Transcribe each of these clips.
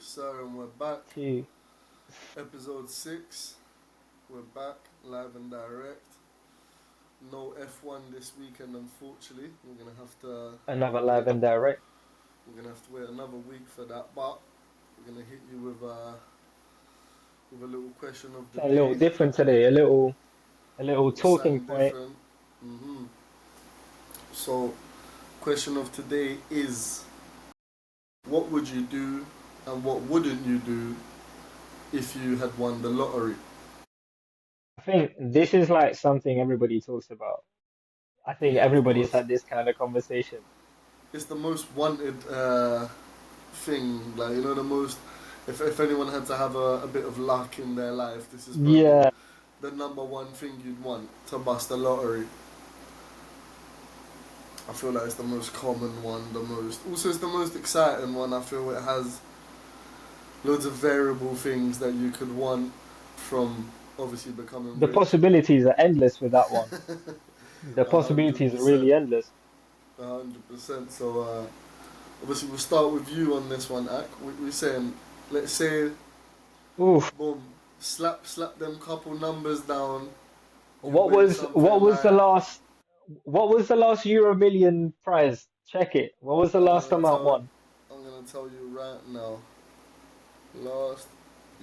Sir, and we're back. Gee. Episode 6. We're back, live and direct. No F1 this weekend, unfortunately. We're gonna have to. Another live and direct. We're gonna have to wait another week for that, but we're gonna hit you with a little question of the A day. little different today. A little talking Something point. different. So, question of today is: what would you do, and what wouldn't you do if you had won the lottery? I think this is like something everybody talks about. I think Yeah, of everybody's course. had this kind of conversation. It's the most wanted thing. Like, the most. If anyone had to have a bit of luck in their life, this is probably Yeah, the number one thing you'd want to bust the lottery. I feel like it's the most common one, also it's the most exciting one. I feel it has loads of variable things that you could want from obviously becoming the rich. possibilities are endless with that one. The A hundred possibilities are percent, really endless. 100%. So obviously we'll start with you on this one, Ak. We're saying, let's say, Oof. boom, slap them couple numbers down. You What win was what something was the like. last what was the last Euro Million prize? Check it. What was the I'm last gonna amount tell won? I'm gonna tell you right now. Last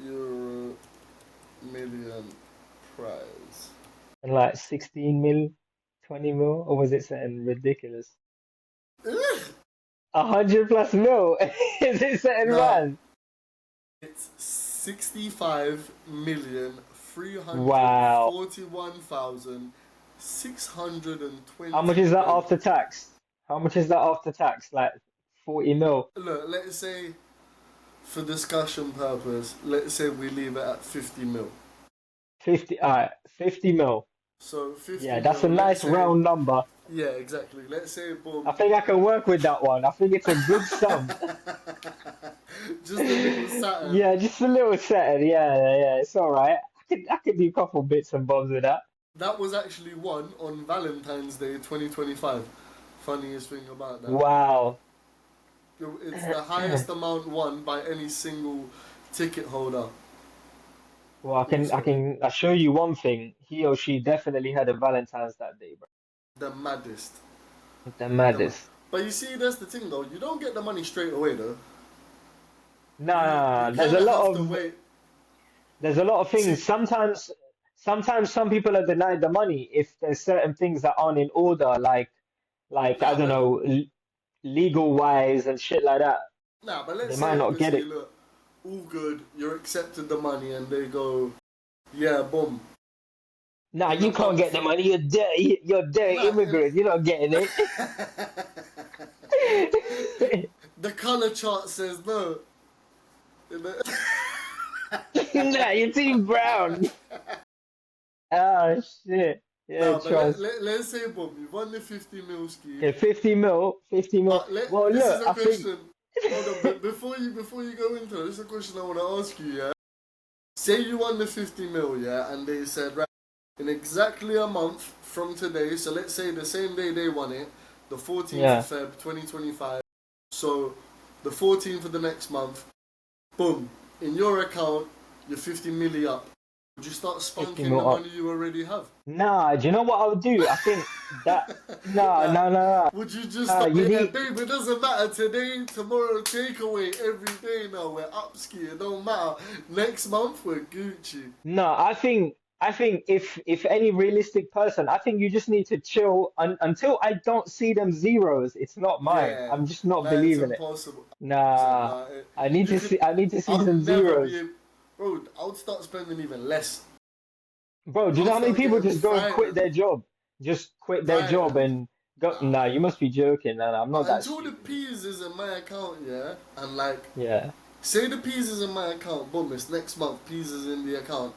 Euro Million prize. And like 16 mil, 20 mil, or was it something ridiculous? 100 plus mil. Is it something Now mad? it's 65 million three hundred Wow. forty-one thousand six hundred and How much twenty is that quid. after tax? How much is that after tax? Like 40 mil. Look, let's say for discussion purpose, let's say we leave it at 50 mil. 50, all right, 50 mil. So 50 Yeah, that's a mil, let's nice say, round number. yeah, exactly. Let's say, I boom, think I can work with that one. I think it's a good sum. just a little Saturn. Yeah, just a little setting. Yeah, it's all right. I could do a couple bits and bobs with that. That was actually won on Valentine's Day 2025. Funniest thing about that. Wow. It's the highest amount won by any single ticket holder. Well, I Also, can assure you one thing. He or she definitely had a Valentine's that day, bro. the maddest. The The ma- maddest. but you see, that's the thing though. You don't get the money straight away though. Nah, You nah, kind of have to wait. there's a lot of See, things. Sometimes some people are denied the money if there's certain things that aren't in order, like I nah, don't but know, legal wise and shit like that. let's They say might not get obviously, it. look, all good. You're accepted the money, and they go, yeah, boom. Nah, In a you can't get month, the money. You're dirty nah. immigrant. You're not getting it. The color chart says no. Nah, you're too brown. Oh shit. Yeah, No, but trust. let's say, boom, you won the 50 mil scheme. Okay, 50 mil, 50 mil. But Well, this is look, a I think. question. Hold on, but before you go into it, this is a question I want to ask you. Yeah, say you won the 50 mil, yeah, and they said right in exactly a month from today. So let's say the same day they won it, the 14th of Yeah, Feb 2025. So the 14th of the next month, boom, in your account, you're 50 milli up. Would you start 50 spunking the mil up. money you already have? Nah, do you know what I would do? I think that. Nah, Like, nah, nah, would you just nah. start? You Yeah, need. babe, it doesn't matter today, tomorrow, takeaway every day now. We're up ski. It don't matter. Next month we're Gucci. No, I think if any realistic person, I think you just need to chill until I don't see them zeros. It's not mine. Yeah, I'm just not like it's believing it. impossible. Nah, Nah, you could. I need to see I'd some never be. zeros. Bro, I would start spending even less. Bro, do I you know would how many start people getting just go and quit frightened. their job? Just quit their job Frightened. and go. Nah. Nah, you must be joking. Nah, I'm not that Until the stupid, bro. peas is in my account, yeah, and like, Yeah. say the peas is in my account, boom, it's next month, peas is in the account.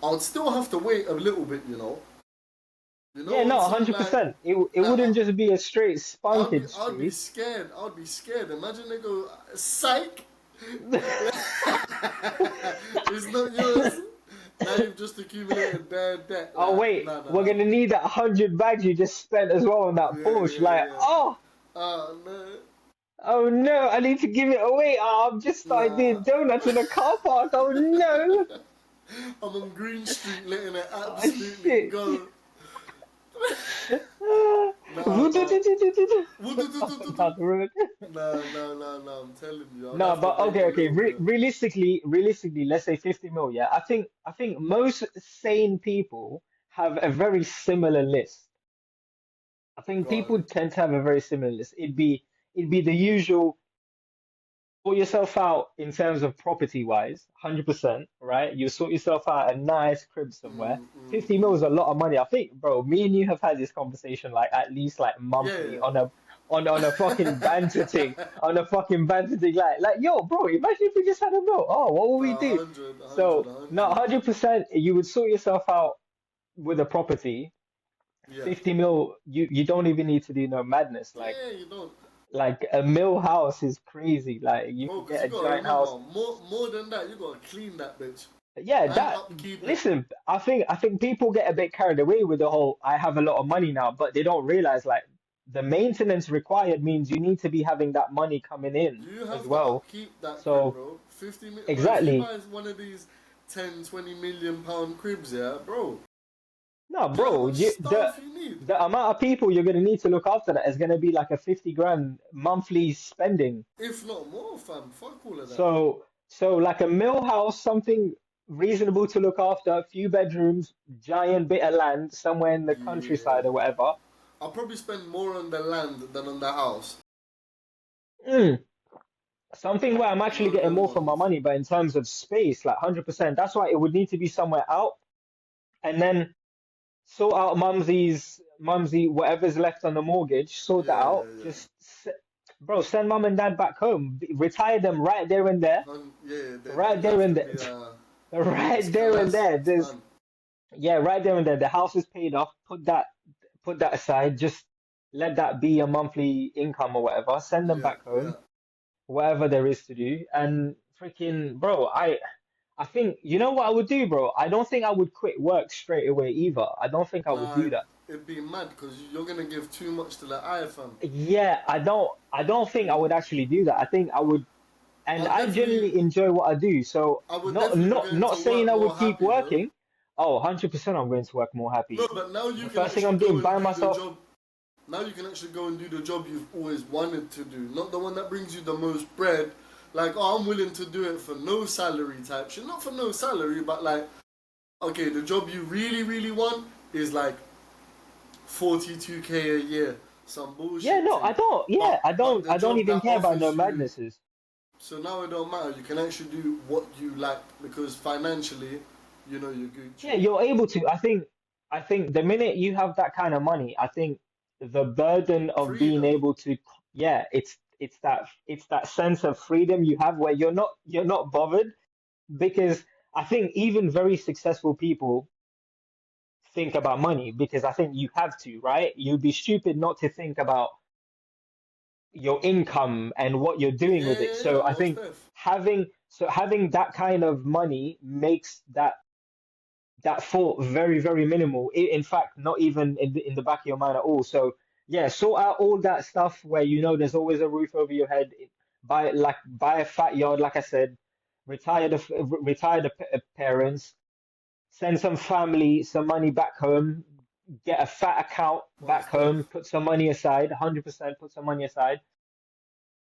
I'd still have to wait a little bit, you know. You Yeah, know, no, until like 100%. It like wouldn't just be a straight I'd be spunkage I'd be streak. scared. I'd be scared. Imagine they go, psych. It's not yours. Now you've just accumulated bad debt. Oh Like, wait, no, no, we're no. gonna need that 100 bags you just spent as well on that Yeah, Porsche. yeah, Like, yeah. oh, Oh no. Oh no, I need to give it away. Oh, I've just started Nah. doing donuts in a car park. Oh no. I'm on Green Street letting it Oh absolutely shit. go. Nah, but Walking down the road. nah. I'm telling you, I'd No, have to but break okay, a okay. little bit. Realistically, let's say 50 mil. Yeah, I think most sane people have a very similar list. I think Go people on. tend to have a very similar list. It'd be the usual sort yourself out in terms of property wise, 100%, right? You sort yourself out a nice crib somewhere. 50 mil is a lot of money. I think, bro, me and you have had this conversation like at least like monthly Yeah. on a fucking banter thing, on a fucking banter thing. Like, yo, bro, imagine if we just had a mil. Oh, what would we Nah, do? 100, 100, So, no, 100. 100%, you would sort yourself out with a property. Yeah. 50 mil, you don't even need to do no madness. Like, Yeah, you don't. like a mill house is crazy. Like you Bro, could because get you a gotta giant remember, house. more than that, you gotta clean that bitch Yeah, and that upkeep it. listen, I think people get a bit carried away with the whole I have a lot of money now, but they don't realize like the maintenance required means you need to be having that money coming in You as have to well. upkeep that crib, So bro. 50 million, bro. If you exactly. buy one of these 10, 20 million pound cribs, yeah, bro, No, do you know how bro, much stuff you need? the amount of people you're gonna need to look after that is gonna be like a 50 grand monthly spending. If not more, fam. Fuck all of that. So like a mill house, something reasonable to look after, a few bedrooms, giant bit of land somewhere in the countryside or Yeah. whatever. I'll probably spend more on the land than on the house. Mm, something where I'm actually One of getting them more for my ones. money, but in terms of space, like 100%. That's why it would need to be somewhere out, and then sort out mumsy, whatever's left on the mortgage, sort that out. Yeah. Bro, send mum and dad back home, retire them right there and there, Yeah, right there'd there have and to there, be right it's there and class. there. It's There's done. Yeah, right there and then the house is paid off. Put that aside. Just let that be your monthly income or whatever. Send them back Yeah. home, whatever there is to do. And freaking bro, I think you know what I would do, bro. I don't think I would quit work straight away either. I don't think I would Nah, do that. it'd be mad because you're gonna give too much to the IFM. Yeah, I don't think I would actually do that. I think I would, and I'll I definitely, genuinely enjoy what I do. So I would not definitely be not going not to saying work I more would keep happy though. working. Oh, 100% I'm going to work more No, happy. but now you The can first thing actually I'm go doing, and buying do the myself. job. Now you can actually go and do the job you've always wanted to do, not the one that brings you the most bread. Like, oh, I'm willing to do it for no salary type shit. Not for no salary, but like, okay, the job you really, really want is like 42k a year, some Yeah, bullshit no, I thing. don't. Yeah, But I but don't. the I don't job even that care about no offers you, madnesses. so now it don't matter. You can actually do what you like because financially, you know you're Yeah, Gucci. you're able to. I think the minute you have that kind of money, I think the burden of being Freedom. able to, yeah, it's that sense of freedom you have where you're not bothered because I think even very successful people think about money because I think you have to, right? You'd be stupid not to think about your income and what you're doing with it. Yeah, So I most think def. having that kind of money makes that thought very, very minimal. In fact, not even in the back of your mind at all. So yeah, sort out all that stuff where you know there's always a roof over your head. Buy a fat yard, like I said. Retire the parents. Send some family some money back home. Get a fat account back Most home. def. Put some money aside. 100% put some money aside.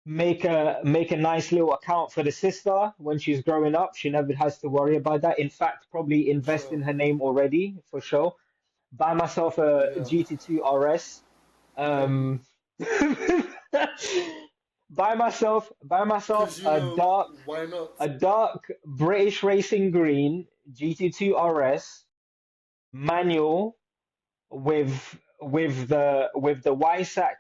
Make a nice little account for the sister when she's growing up. She never has to worry about that. In fact, probably invest Sure. in her name already for sure. Buy myself a Yeah. GT2 RS. Maybe. Um, buy myself Because, a dark why not? a dark British Racing Green GT2 RS manual with the YSAC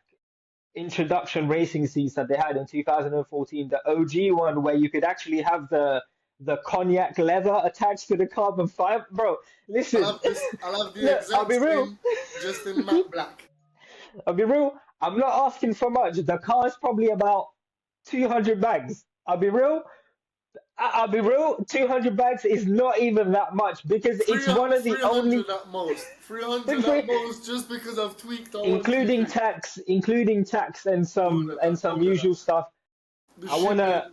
introduction racing seats that they had in 2014, the OG one where you could actually have the cognac leather attached to the carbon fiber. Bro, listen, I'll have the look, I'll exact be real. same, just in matte black. I'll be real. I'm not asking for much. The car is probably about 200 bags. I'll be real. I'll be real, 200 bags is not even that much because it's one of the only 300 at most. 300 at most, just because I've tweaked on one, two, including three. tax, and More some than that, more than that. usual stuff. The I wanna shipping,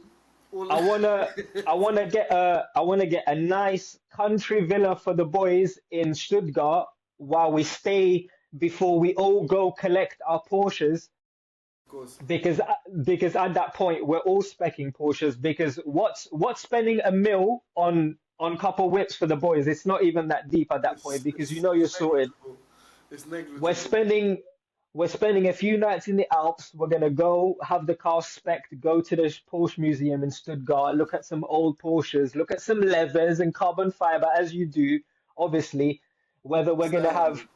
all I wanna I wanna get a nice country villa for the boys in Stuttgart while we stay before we all go collect our Porsches of course. because at that point we're all specking Porsches because what's spending a mil on couple whips for the boys? It's not even that deep at that point because you know you're It's sorted. negligible. It's We're negligible. spending a few nights in the Alps. We're gonna go have the car spec'd, go to the Porsche Museum in Stuttgart, look at some old Porsches, look at some leathers and carbon fiber as you do, obviously. Whether we're gonna have Standard.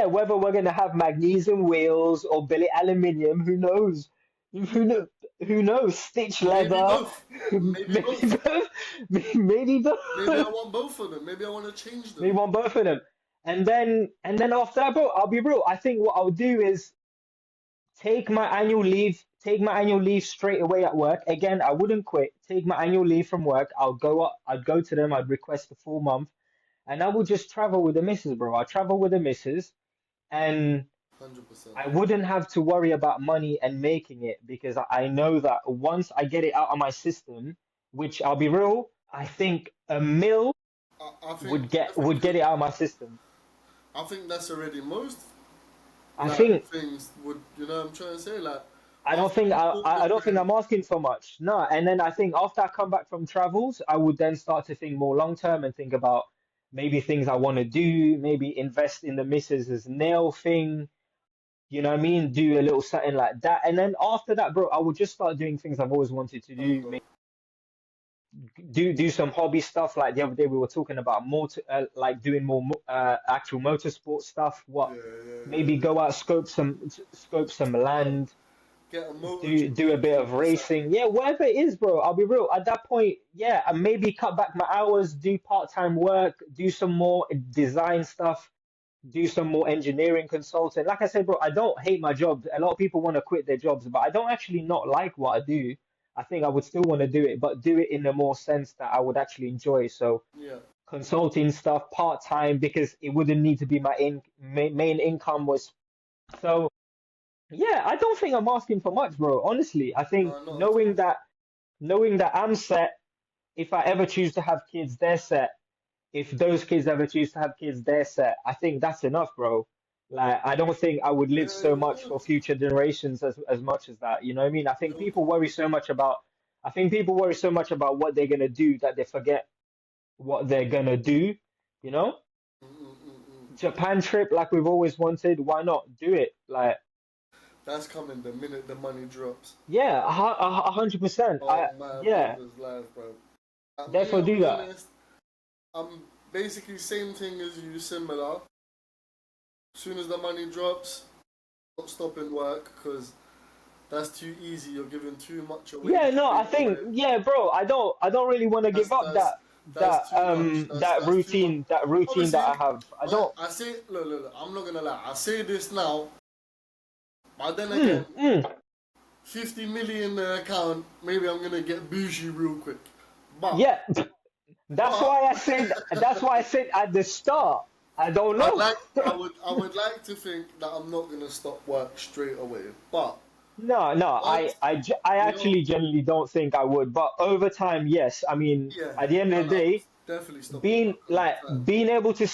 whether we're gonna have magnesium wheels or billet aluminium, who knows? Who know, who knows? Stitch Maybe leather, both. Maybe maybe both. both, maybe Maybe I both. want both of them. Maybe I want to change We them. want both of them. And then after that, bro, I'll be real. I think what I'll do is take my annual leave straight away at work. Again, I wouldn't quit. Take my annual leave from work. I'd go to them, I'd request a full month, and I would just travel with the missus, bro. I'd travel with the missus, and 100%. I wouldn't have to worry about money and making it because I know that once I get it out of my system, which I'll be real, I think a mil I think would get it out of my system. I think that's already most I like think things would, you know what I'm trying to say, like I don't after think you've I sorted don't think them. I'm asking for much. No, and then I think after I come back from travels, I would then start to think more long term and think about maybe things I want to do, maybe invest in the missus's nail thing, you know what I mean? Do a little something like that. And then after that, bro, I would just start doing things I've always wanted to do. Hunger. Do some hobby stuff. Like the other day, we were talking about like doing more actual motorsport stuff. What Yeah, yeah, maybe yeah, go yeah. out scope some Bro, land, get a do a MotoGP bit team of or something. racing. Yeah, whatever it is, bro. I'll be real. At that point, yeah, and maybe cut back my hours, do part-time work, do some more design stuff, do some more engineering consulting. Like I said, bro, I don't hate my job. A lot of people want to quit their jobs, but I don't actually not like what I do. I think I would still want to do it, but do it in a more sense that I would actually enjoy. So Yeah. consulting stuff part time because it wouldn't need to be my main income was. So yeah, I don't think I'm asking for much, bro. Honestly, I think No, not at all. knowing that I'm set. If I ever choose to have kids, they're set. If those kids ever choose to have kids, they're set. I think that's enough, bro. Like, I don't think I would Yeah, live so much yeah. for future generations as much as that. You know what I mean? Nope. I think people worry so much about what they're gonna do that they forget what they're gonna do. You know? Mm-mm-mm-mm. Japan trip, like we've always wanted. Why not do it? Like, That's coming the minute the money drops. yeah, 100%. Oh my Yeah, brother's life, bro. Me, therefore I'll do be that. honest. I'm basically same thing as you, similar. Soon as the money drops, not stopping work because that's too easy. You're giving too much away Yeah, no, I straight think, away. yeah, bro, I don't really want to That's give up that's that's too much. That's too much. that routine that Obviously, I have. I don't. I say look. I'm not gonna lie. I say this now, but then again, Mm, mm. 50 million in the account. Maybe I'm gonna get bougie real quick. But Yeah, but that's why I said at the start. I don't know. I would like to think that I'm not gonna stop work straight away. But No, no, once I you know, actually genuinely don't think I would. But over time, yes. I mean, yeah, at the end of the I'm day, definitely stopping work over time. being able to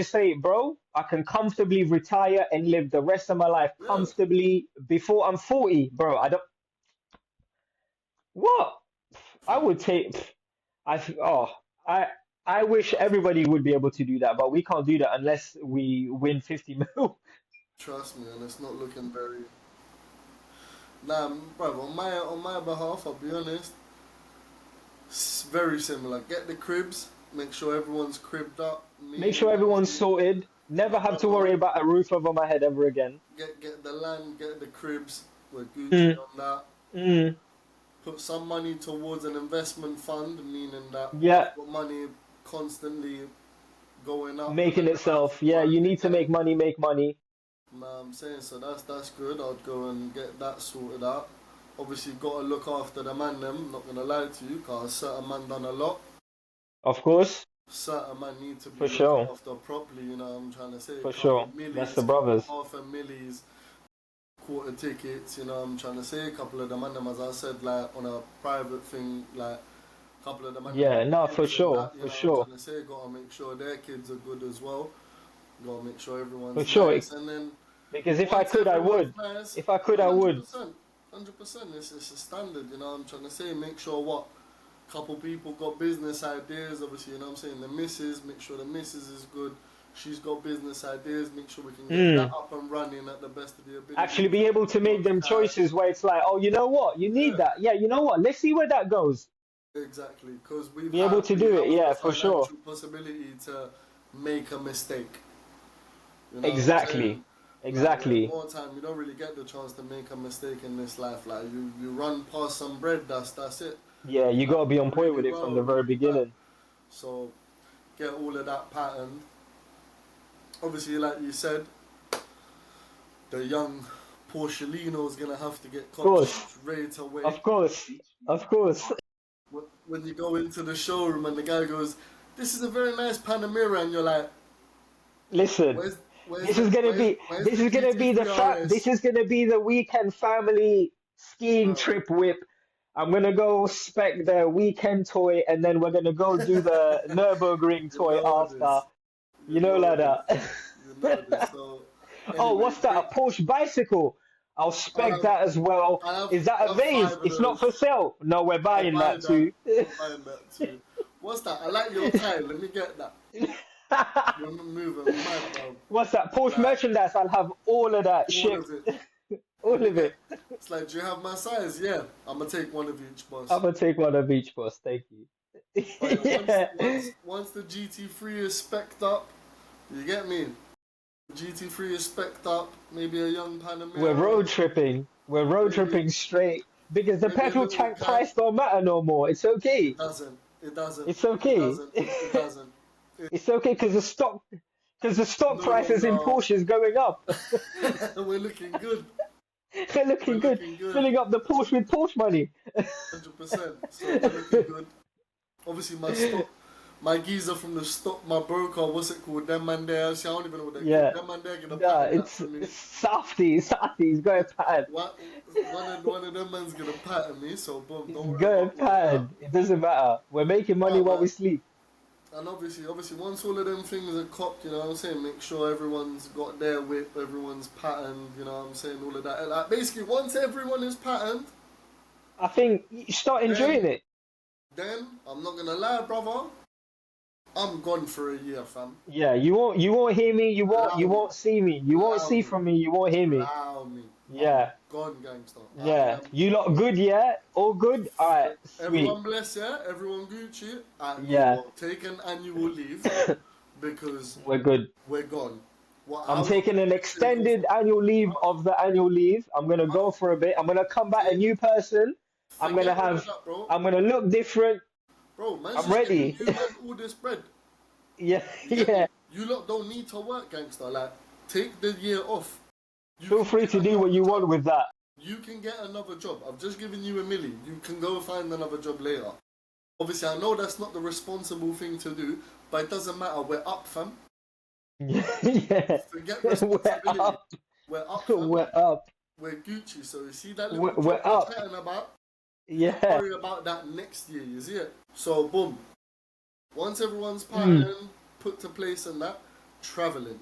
say, bro, I can comfortably retire and live the rest of my life Yeah, comfortably before I'm 40, bro. I don't. What? I fam. would take. Oh, I I wish everybody would be able to do that, but we can't do that unless we win 50 mil. Trust me, and it's not looking very. Nah, bro. On my behalf, I'll be honest. Very similar. Get the cribs. Make sure everyone's cribbed up. Me, Make my sure everyone's missus, sorted. my Never have to brother. worry about a roof over my head ever again. Get the land. Get the cribs. We're Gucci Mm, on that. mm, Put some money towards an investment fund, meaning that yeah, I've got money constantly going up making whenever I itself. feel Yeah, like you it. need to Yeah. make money, make money. Nah, I'm saying so. That's good. I'll go and get that sorted out. obviously got to look after the man them, not going to lie to you, because certain man done a lot. Of course, Certain man need to be for looked sure, after properly, you know what I'm trying to say? for Couple sure. That's the millies, brothers. half a millies, quarter tickets, you know what I'm trying to say? A couple of the man them, as I said, like on a private thing, like a couple of the man them Yeah, no, got for kids and sure, that, you for know what I'm sure, trying to say? Got to make sure their kids are good as well. Got to make sure for everyone's sure. nice. And then Because if I once could, I everyone's would. nice, If I could, I would. 100%, 100%, it's a standard, you know what I'm trying to say? Make sure what? Couple people got business ideas, obviously, you know what I'm saying? The missus, make sure the missus is good. She's got business ideas, make sure we can get that Mm. up and running at the best of the Actually abilities. be able to make them choices where it's like, oh, you know what? You need Yeah, that. Yeah, you know what? Let's see where that goes. exactly. Because Be able to we do it. have Yeah, the for sure. financial possibility to make a mistake. You know what I'm Exactly. saying? Like, where Exactly. more time, you don't really get the chance to make a mistake in this life. Like, you run past some bread, that's it. Yeah, you Like, got to be on point really with it from well, the very really bad. beginning. So, get all of that pattern. Obviously, like you said, the young Porcelino's gonna have to get Of course. coached straight away. Of course. Of course. When you go into the showroom and the guy goes, "This is a very nice Panamera," and you're like, Listen, "Where's this is gonna be where's this the is gonna be the GT3 this RS?" is gonna be the weekend family skiing trip whip. I'm gonna go spec the weekend toy and then we're gonna go do the Nürburgring You toy know after. this. You You know know like this. that. You know this. So Oh, anyway, what's that? A Porsche bicycle. I'll I spec have that as well. Is that I a have vase? five of It's not those. for sale. No, we're I'm buying buying that that. too. I'm buying that too. What's that? I like your tie. Let me get that. We're moving mad, bro. What's that? Porsche Like merchandise. I'll have all of that all shipped. of it. Let All me of get. it. It's like, do you have my size? Yeah. I'm gonna take one of each, I'm boss. gonna take one of each, boss. Thank you. Oh yeah. Yeah. Once the GT3 is specced up, you get me. GT3 is specced up. Maybe a young We're Panamera. road tripping. We're road Maybe tripping straight because the maybe a petrol little tank guy. price don't matter no more. It's It okay. doesn't. It doesn't. It's It okay. doesn't. It doesn't. It's okay because the stock No prices in longer. Porsche is going up. We're looking good. They're We're looking good, looking good. filling up the Porsche with Porsche money. 100%. So we're looking good. Obviously, my geezer from the stock, my broker, what's it called? Them man there. See, I don't even know what they're called. Yeah, Them man there gonna nah, pattern that it's for me. it's softies going bad. What? One of them man's gonna pattern me. So boom, It's don't worry going about all of that. bad. It doesn't matter. We're making money Nah, while we man. sleep. And obviously, once all of them things are copped, you know what I'm saying. Make sure everyone's got their whip, everyone's patterned. You know what I'm saying. All of that. And like basically, once everyone is patterned, I think you start enjoying then it. then I'm not gonna lie, brother. I'm gone for a year, fam. Yeah, you won't hear me. Allow You me. won't see me. You won't Allow see me. from me. You won't hear me. Allow me. I'm Yeah, gone, gangster. I yeah. am You lot gone. good? Yeah, all good. All right, sweet. Everyone bless, yeah? Everyone Gucci? Alright, cool. Yeah, Well, take an annual leave because we're good. we're gone. I'm How long taking are an you going to go extended for? annual leave of the annual leave. I'm gonna Uh, go for a bit. I'm gonna come back a take, new person. I'm forget gonna all of have. that, bro. I'm gonna look different. Bro, man's I'm just giving ready. you man all this bread. Yeah, You get me? yeah. You lot don't need to work, gangster. Like, take the year off. You Feel can free get to do what another you job. want with that. You can get another job. I've just given you a milli. You can go find another job later. Obviously, I know that's not the responsible thing to do, but it doesn't matter. We're up, fam. Yeah, Forget we're responsibility. up. We're up, fam. We're up. We're Gucci. So you see that little We're job you're up. chatting about? You can Yeah. worry about that next year. You see it? So boom. Once everyone's Mm. pattern put to place and that, traveling.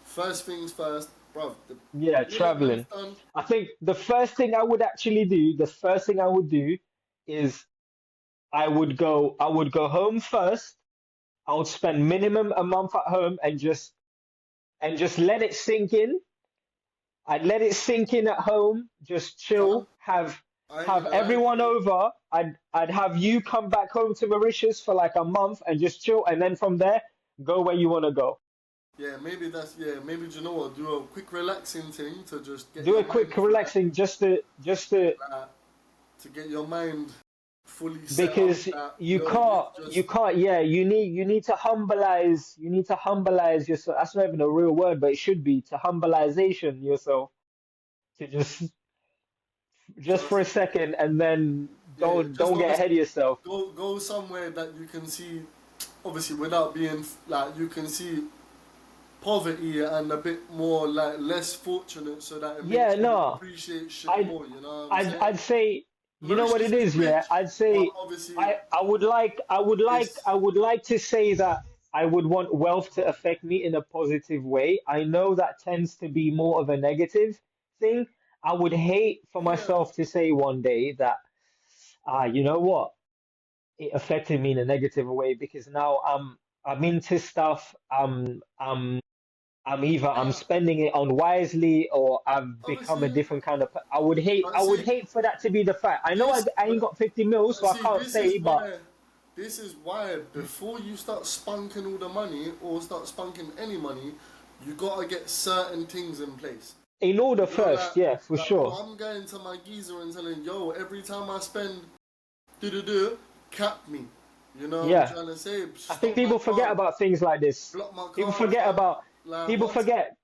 First things first, bruv. The Yeah, minute man's traveling. done, I think the first thing I would actually do, the first thing I would do is I would go home first. I would spend minimum a month at home and just let it sink in. I'd let it sink in at home, just fam, chill, have I ain't have gonna lie to everyone you. over. I'd have you come back home to Mauritius for like a month and just chill, and then from there go where you want to go. Maybe do you know what? Do a quick relaxing thing to just get Do your a mind quick fresh, relaxing like, to get your mind fully set up because that, you yo, you've can't you just, can't yeah you need to humbilize yourself. That's not even a real word, but it should be to humbleization yourself to just just for Just a second, and then yeah, just don't get ahead obviously of yourself. go somewhere that you can see, obviously without being like you can see poverty and a bit more like less fortunate, so that it Yeah, makes you no, appreciate shit I'd more. You know what I'm I'd saying? I'd say, you know what it Mauritius is is, yeah. rich, I'd but say obviously it's I would like to say that I would want wealth to affect me in a positive way. I know that tends to be more of a negative thing. I would hate for yeah myself to say one day that, you know what, it affected me in a negative way because now I'm into stuff. I'm either I'm yeah spending it unwisely or I've become a obviously. different kind of. But I would see hate for that to be the fact. I know this, I ain't got 50 mils, so I see can't this is say. But why. This is why before you start spunking all the money or start spunking any money, you gotta get certain things in place. in order You know, first, yeah, for like bro, sure. I'm going to my geezer and telling yo every time I spend do cap me. You know what I'm Yeah, trying to say? I think Stop my people forget card, about things like this. block my People card, forget fam. about. Like People forget.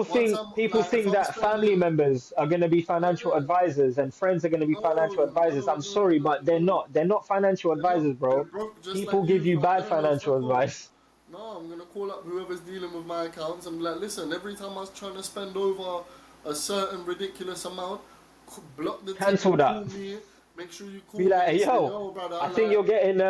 once I'm People like if think I'm that family spending, members are going to be financial yeah, advisors and friends are going to be financial advisors. I'm sorry, but they're no. not. They're not financial They're not. advisors, They're bro. broke just like People give you, you fam. bad Yeah, financial fuck off. advice. No, I'm gonna call up whoever's dealing with my accounts and be like, listen, every time I was trying to spend over a certain ridiculous amount, block the thing Cancel and that. call me. Make sure you Be call me like, and hey, say, yo, yo, brother, I think you're getting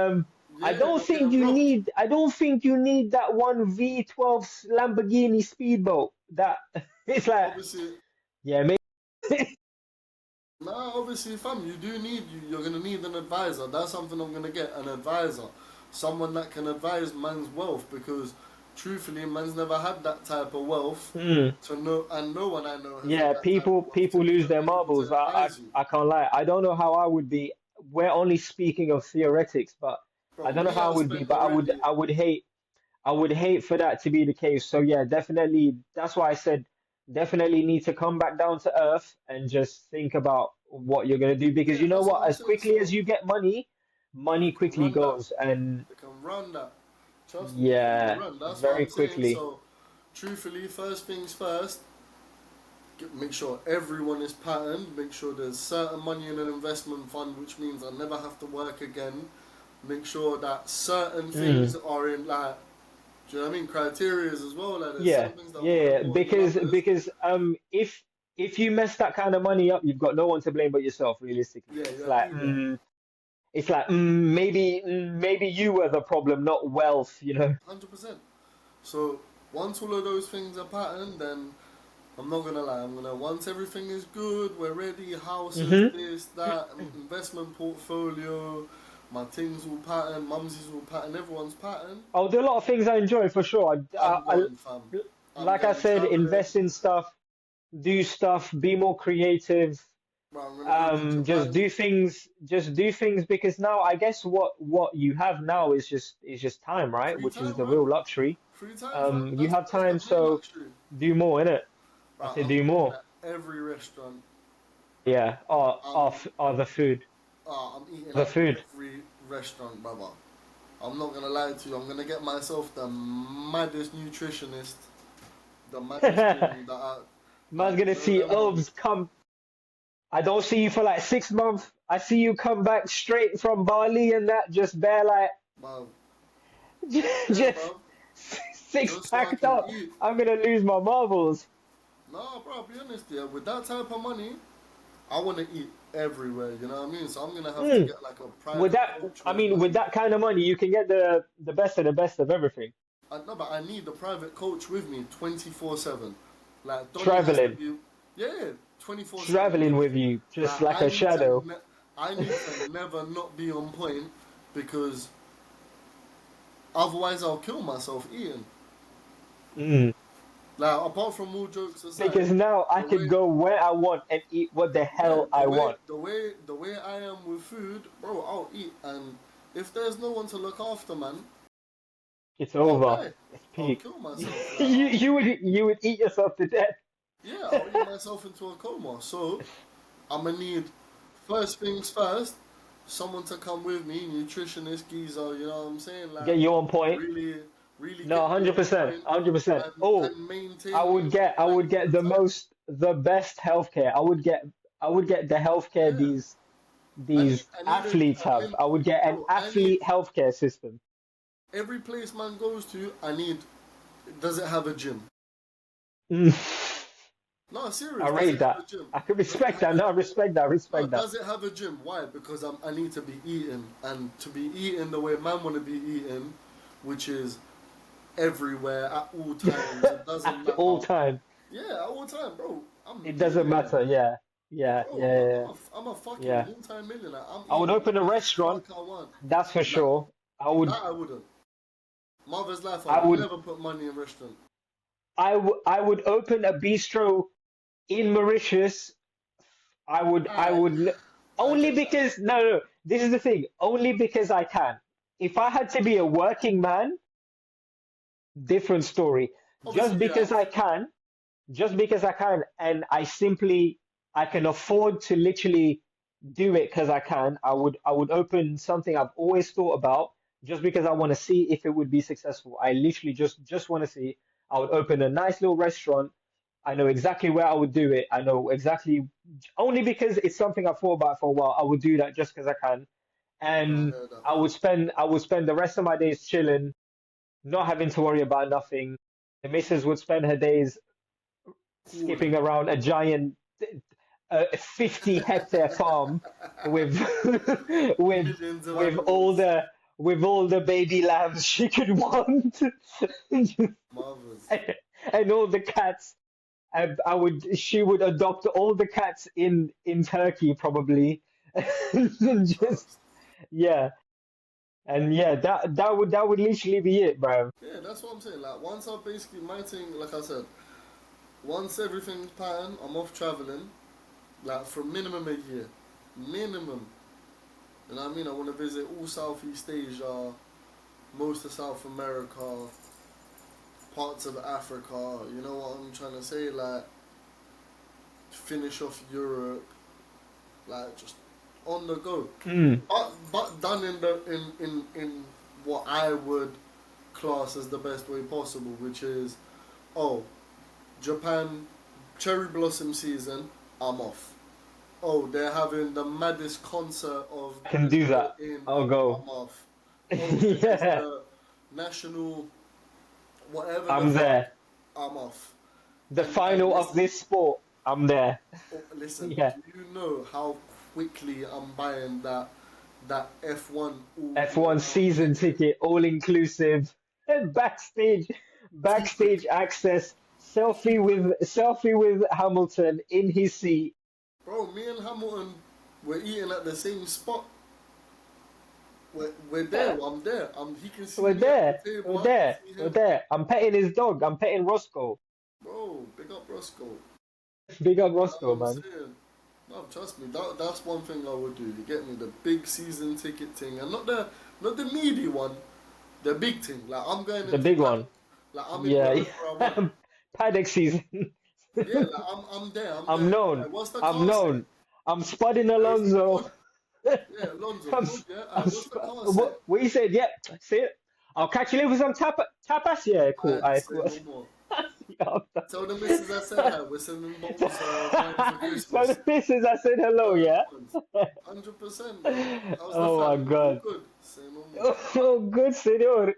yeah, you're getting robbed. I don't think you need that one V12 Lamborghini speedboat. That it's like, Obviously, yeah, maybe. nah, obviously, fam, you're gonna need an advisor. That's something I'm gonna get, an advisor. Someone that can advise man's wealth because, truthfully, man's never had that type of wealth Hmm. to know, and no one I know has Yeah, had that type of wealth to people lose even their be able marbles. to advise you. I can't lie. I don't know how I would be. We're only speaking of theoretics, but I Bro, don't know me, how I I've would be. spent But already. I would hate for that to be the case. So yeah, definitely. That's why I said definitely need to come back down to earth and just think about what you're gonna do because Yeah, you know that's what what? I'm As saying. quickly as So you get money, money they can quickly run that. goes, and They can run that. Trust me, it's gonna yeah, run. That's what very I'm saying. quickly. So, truthfully, first things first. Make sure everyone is patterned. Make sure there's certain money in an investment fund, which means I never have to work again. Make sure that certain Mm. things are in like, do you know what I mean? Criteria as well. Like there's Yeah, some things that work yeah, more than others. if you mess that kind of money up, you've got no one to blame but yourself, realistically. Yeah, you agree there. Maybe you were the problem, not wealth, you know. 100%. So once all of those things are patterned, then I'm not gonna lie. I'm gonna once everything is good, we're ready. Houses, Hmm. this, that, investment portfolio. My things all pattern, mumsy's all pattern, everyone's pattern. I'll do a lot of things I enjoy for sure. I'm going, fam. I'm Like I going said, traveling. invest in stuff, do stuff, be more creative. Bro, I'm gonna go to Japan. Just do things because now I guess what you have now is just time, right? Free Which is time, the bro. real luxury. Free time, fam. You have That's the time, main so luxury. do more, innit? I Bro, say I'm do eating more. at every restaurant. Yeah. I'm The food. I'm eating The at food. every restaurant, brother. I'm not gonna lie to you. I'm gonna get myself the maddest nutritionist, the maddest thing that Man's gonna you know see them Obs ones. come. I don't see you for like 6 months. I see you come back straight from Bali and that, just bare like, Bro, yeah, just bro. six Just so I packed can up. eat. I'm gonna lose my marbles. Nah, bro. I'll be honest, yeah. With that type of money, I want to eat everywhere. You know what I mean? So I'm gonna have to Mm. get like a With private that, coach I with mean, with man. that kind of money, you can get the best of everything. No, but I need the private coach with me 24/7. Like Donny has to Traveling, be, yeah, 24/7 traveling with with me. you, just Like like a shadow. I need to never not be on point because otherwise I'll kill myself eating. Mm. Like apart from all jokes aside, Because now I the could way, go where I want and eat what the yeah, hell I want. the way I am with food, bro, I'll eat. And if there's no one to look after, man, It's I'll over. die. It's I'll peak. kill myself. Like I'll, You would eat yourself to death. yeah, I'll eat myself into a coma. So I'm gonna need first things first, someone to come with me, nutritionist, geezer. You know what I'm saying? Like Get you on point. really, really No, get me on 100%, point 100%. Oh, and maintain me I all would get the time. the best healthcare. I would get I would get the healthcare Yeah. these I need athletes have. I would get an bro, I need athlete healthcare system. every place man goes to, I need, does it have a gym? Mm, No, I serious, does rate it have that. a gym? I can Does it respect have that. a No, I respect that. I No, respect that. does it have a gym? Why? Because I need to be eating, and to be eating the way man want to be eating, which is everywhere at all times. It doesn't At all matter. time. Yeah, at all time, bro. I'm It doesn't millionaire, matter. Yeah. Yeah. bro. Yeah. Yeah. I'm a fucking Yeah. multi-millionaire. I'm I would eating open a whatever the restaurant. fuck I want. That's for Like sure. I would. that, I wouldn't. Mother's life, I I'd would. never put money in restaurant. I would open a bistro in Mauritius. I Alright, would I only get that. because no, this is the thing. Only because I can. If I had to be a working man, different story. Just Obviously, yeah. because I can, just because I can, and I can afford to literally do it because I can. I would open something I've always thought about just because I want to see if it would be successful. I literally just want to see. I would open a nice little restaurant. I know exactly where I would do it. I know exactly only because it's something I've thought about for a while. I would do that just because I can, No, I and heard that. I would spend the rest of my days chilling, not having to worry about nothing. The missus would spend her days skipping Cooling. around a giant 50-hectare farm with with Millions of with all animals. the baby lambs she could want Marvels. and all the cats. And she would adopt all the cats in Turkey probably. And just Trust. yeah. And yeah, that would literally be it, bro. Yeah, that's what I'm saying. Like once I basically my thing, like I said, once everything's patterned, I'm off traveling. Like for minimum a year, minimum. You know what I mean? I want to visit all Southeast Asia, most of South America, parts of Africa. You know what I'm trying to say? Like finish off Europe, like just on the go. Mm. But done in the in what I would class as the best way possible, which is, oh, Japan cherry blossom season, I'm off. Oh, they're having the maddest concert of I can the do year that. in, I'll go. I'm off. Oh, this is Yeah, the national whatever the I'm fuck, there. I'm off. The And final of listen, this sport, I'm there. oh, listen, Yeah. do you know how quickly I'm buying that F1 all year F1 round season ticket? ticket, all inclusive, and Too quick. backstage access, selfie with Hamilton in his seat. Bro, me and Hamilton were eating at the same spot. We're there. I'm there. He can see We're me at there. the table. We're I can there. see We're him. there. I'm petting his dog. I'm petting Roscoe. Bro, big up Roscoe. Big up You know what Roscoe, I'm man. saying? No, trust me. That's one thing I would do. You get me the big season ticket thing, and not the meaty one, the big thing. Like I'm going The into big paddock. one. Like I'm in Yeah. wherever I want. Paddock season. Yeah, like I'm there. I'm I'm there. known. Like, what's the I'm car say? known. I'm spudding Is he Alonso. good? Yeah, Alonso I'm, good. Yeah. I'm What's the car say? what you said? Yeah, see it. I'll catch you later with some tapas. Yeah, cool. Alright, Alright, say cool. no more. Yeah. Tell the missus I said hi. We're sending bottles of wine for So Christmas. the missus, I said hello. Yeah. 100%, bro. How's the Oh my family? All god. good. Say no more. Oh, good senor.